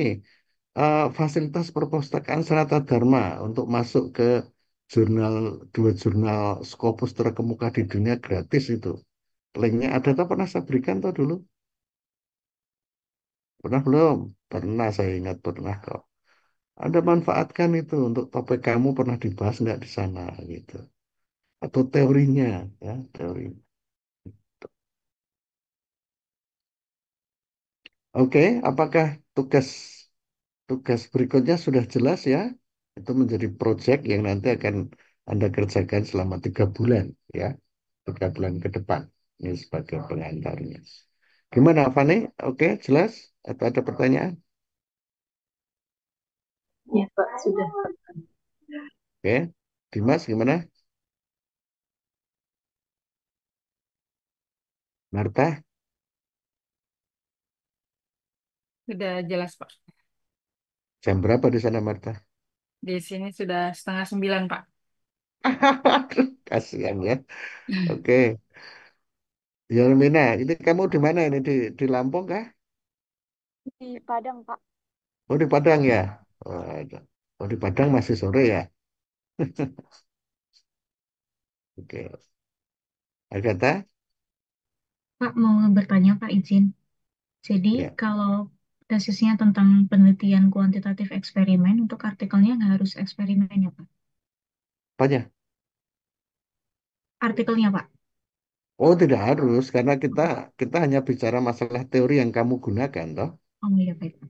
fasilitas perpustakaan Sanata Dharma untuk masuk ke jurnal dua jurnal Scopus terkemuka di dunia gratis itu. Linknya ada atau pernah saya berikan tuh dulu? Pernah belum? Pernah, saya ingat pernah kok. Anda manfaatkan itu untuk topik kamu pernah dibahas nggak di sana gitu. Atau teorinya ya, teori. Oke, apakah tugas tugas berikutnya sudah jelas ya? Itu menjadi proyek yang nanti akan Anda kerjakan selama 3 bulan ya, 3 bulan ke depan. Ini sebagai pengantarnya. Gimana, Fani? Oke, jelas? Atau ada pertanyaan? Ya, Pak, sudah. Oke, Dimas gimana? Marta, Sudah jelas, Pak. jam berapa di sana, Marta? Di sini sudah 8:30, Pak. Aduh, kasihan ya. Oke, Yolmina, ini kamu di mana ini? Di Lampung kah? Di Padang, Pak. Oh, di Padang ya? Oh, oh, di Padang masih sore ya? Oke. Agatha? Pak mau bertanya Pak izin. Jadi Ya, kalau tesisnya tentang penelitian kuantitatif eksperimen untuk artikelnya nggak harus eksperimen ya Pak? apanya? Artikelnya Pak. Oh, tidak harus, karena kita hanya bicara masalah teori yang kamu gunakan, toh. Oh iya baik.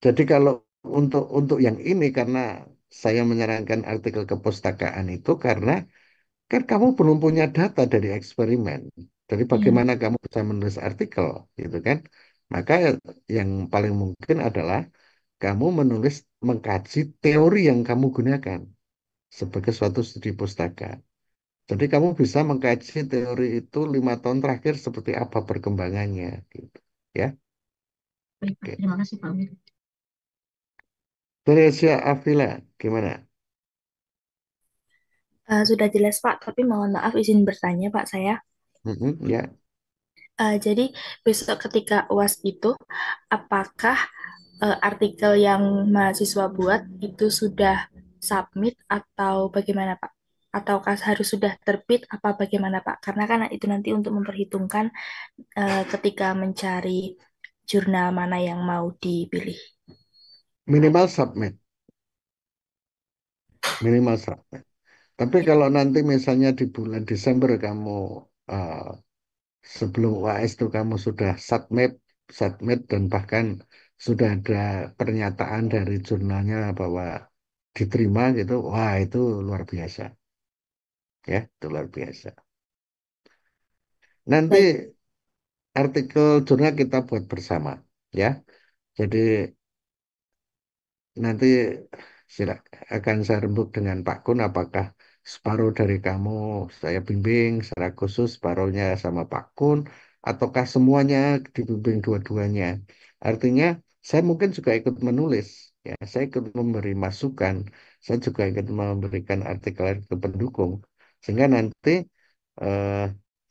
Jadi kalau untuk yang ini, karena saya menyarankan artikel kepustakaan itu karena kan kamu belum punya data dari eksperimen. Jadi Iya. bagaimana kamu bisa menulis artikel, gitu kan? Maka yang paling mungkin adalah kamu menulis mengkaji teori yang kamu gunakan sebagai suatu studi pustaka. Jadi kamu bisa mengkaji teori itu 5 tahun terakhir seperti apa perkembangannya, gitu. Ya, Baik Pak. oke. Terima kasih Pak. Teresia Avila, gimana? Sudah jelas Pak, tapi mohon maaf izin bertanya Pak saya. Ya. Jadi besok ketika UAS itu, apakah artikel yang mahasiswa buat itu sudah submit atau bagaimana Pak? Ataukah harus sudah terbit apa bagaimana Pak? Karena kan itu nanti untuk memperhitungkan ketika mencari jurnal mana yang mau dipilih. Minimal submit. Minimal submit. Tapi kalau nanti misalnya di bulan Desember kamu eh, sebelum UAS itu kamu sudah submit, submit dan bahkan sudah ada pernyataan dari jurnalnya bahwa diterima gitu, wah itu luar biasa, ya, itu luar biasa. Nanti Baik, artikel jurnal kita buat bersama, ya. Jadi nanti akan saya rembuk dengan Pak Kun apakah separuh dari kamu saya bimbing secara khusus separuhnya sama Pak Kun ataukah semuanya dibimbing dua-duanya. Artinya saya mungkin juga ikut menulis ya, saya ikut memberi masukan, saya juga ikut memberikan artikel-artikel pendukung sehingga nanti eh,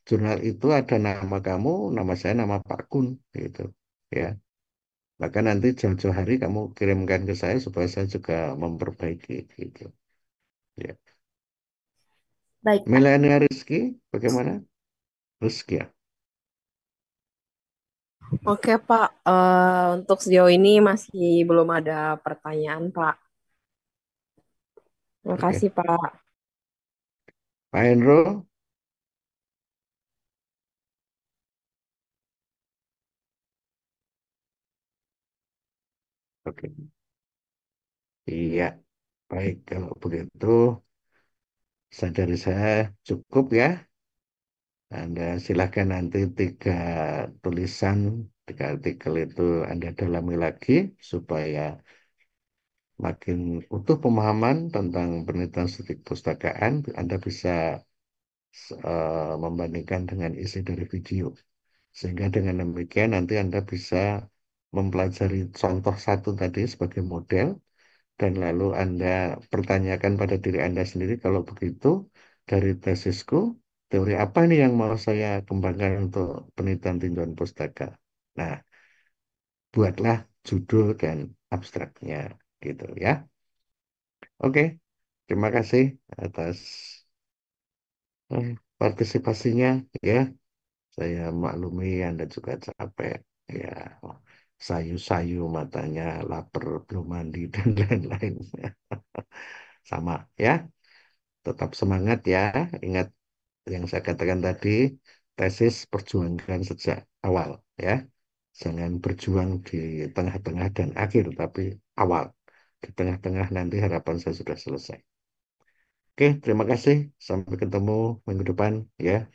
jurnal itu ada nama kamu, nama saya, nama Pak Kun gitu ya. Maka nanti jauh-jauh hari kamu kirimkan ke saya supaya saya juga memperbaiki gitu. Ya. baik Pak. Milenia Rizky, bagaimana? Rizky ya. Oke Pak, untuk sejauh ini masih belum ada pertanyaan Pak. Terima Oke. kasih Pak. Pak Hendro, oke. Iya, baik kalau begitu dari saya cukup ya. Anda silahkan nanti tulisan, 3 artikel itu Anda dalami lagi supaya makin utuh pemahaman tentang penelitian studi perpustakaan. Anda bisa membandingkan dengan isi dari video. Sehingga dengan demikian nanti Anda bisa mempelajari contoh satu tadi sebagai model dan lalu Anda pertanyakan pada diri Anda sendiri kalau begitu dari tesisku teori apa nih yang mau saya kembangkan untuk penelitian tinjauan pustaka. Nah, buatlah judul dan abstraknya gitu ya. Oke, terima kasih atas partisipasinya ya. Saya maklumi Anda juga capek. Ya, sayu-sayu matanya, lapar, belum mandi, dan lain-lain. Sama ya, tetap semangat ya. Ingat yang saya katakan tadi, tesis perjuangkan sejak awal ya. Jangan berjuang di tengah-tengah dan akhir, tapi awal. Di tengah-tengah nanti harapan saya sudah selesai. Oke, terima kasih. Sampai ketemu minggu depan ya.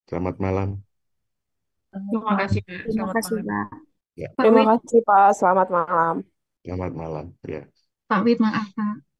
Selamat malam. Terima kasih, Pak. Terima Selamat kasih malam. Pak. Ya, Pak Terima Wid, kasih Pak, selamat malam. selamat malam ya. Pak Wid, maaf Pak.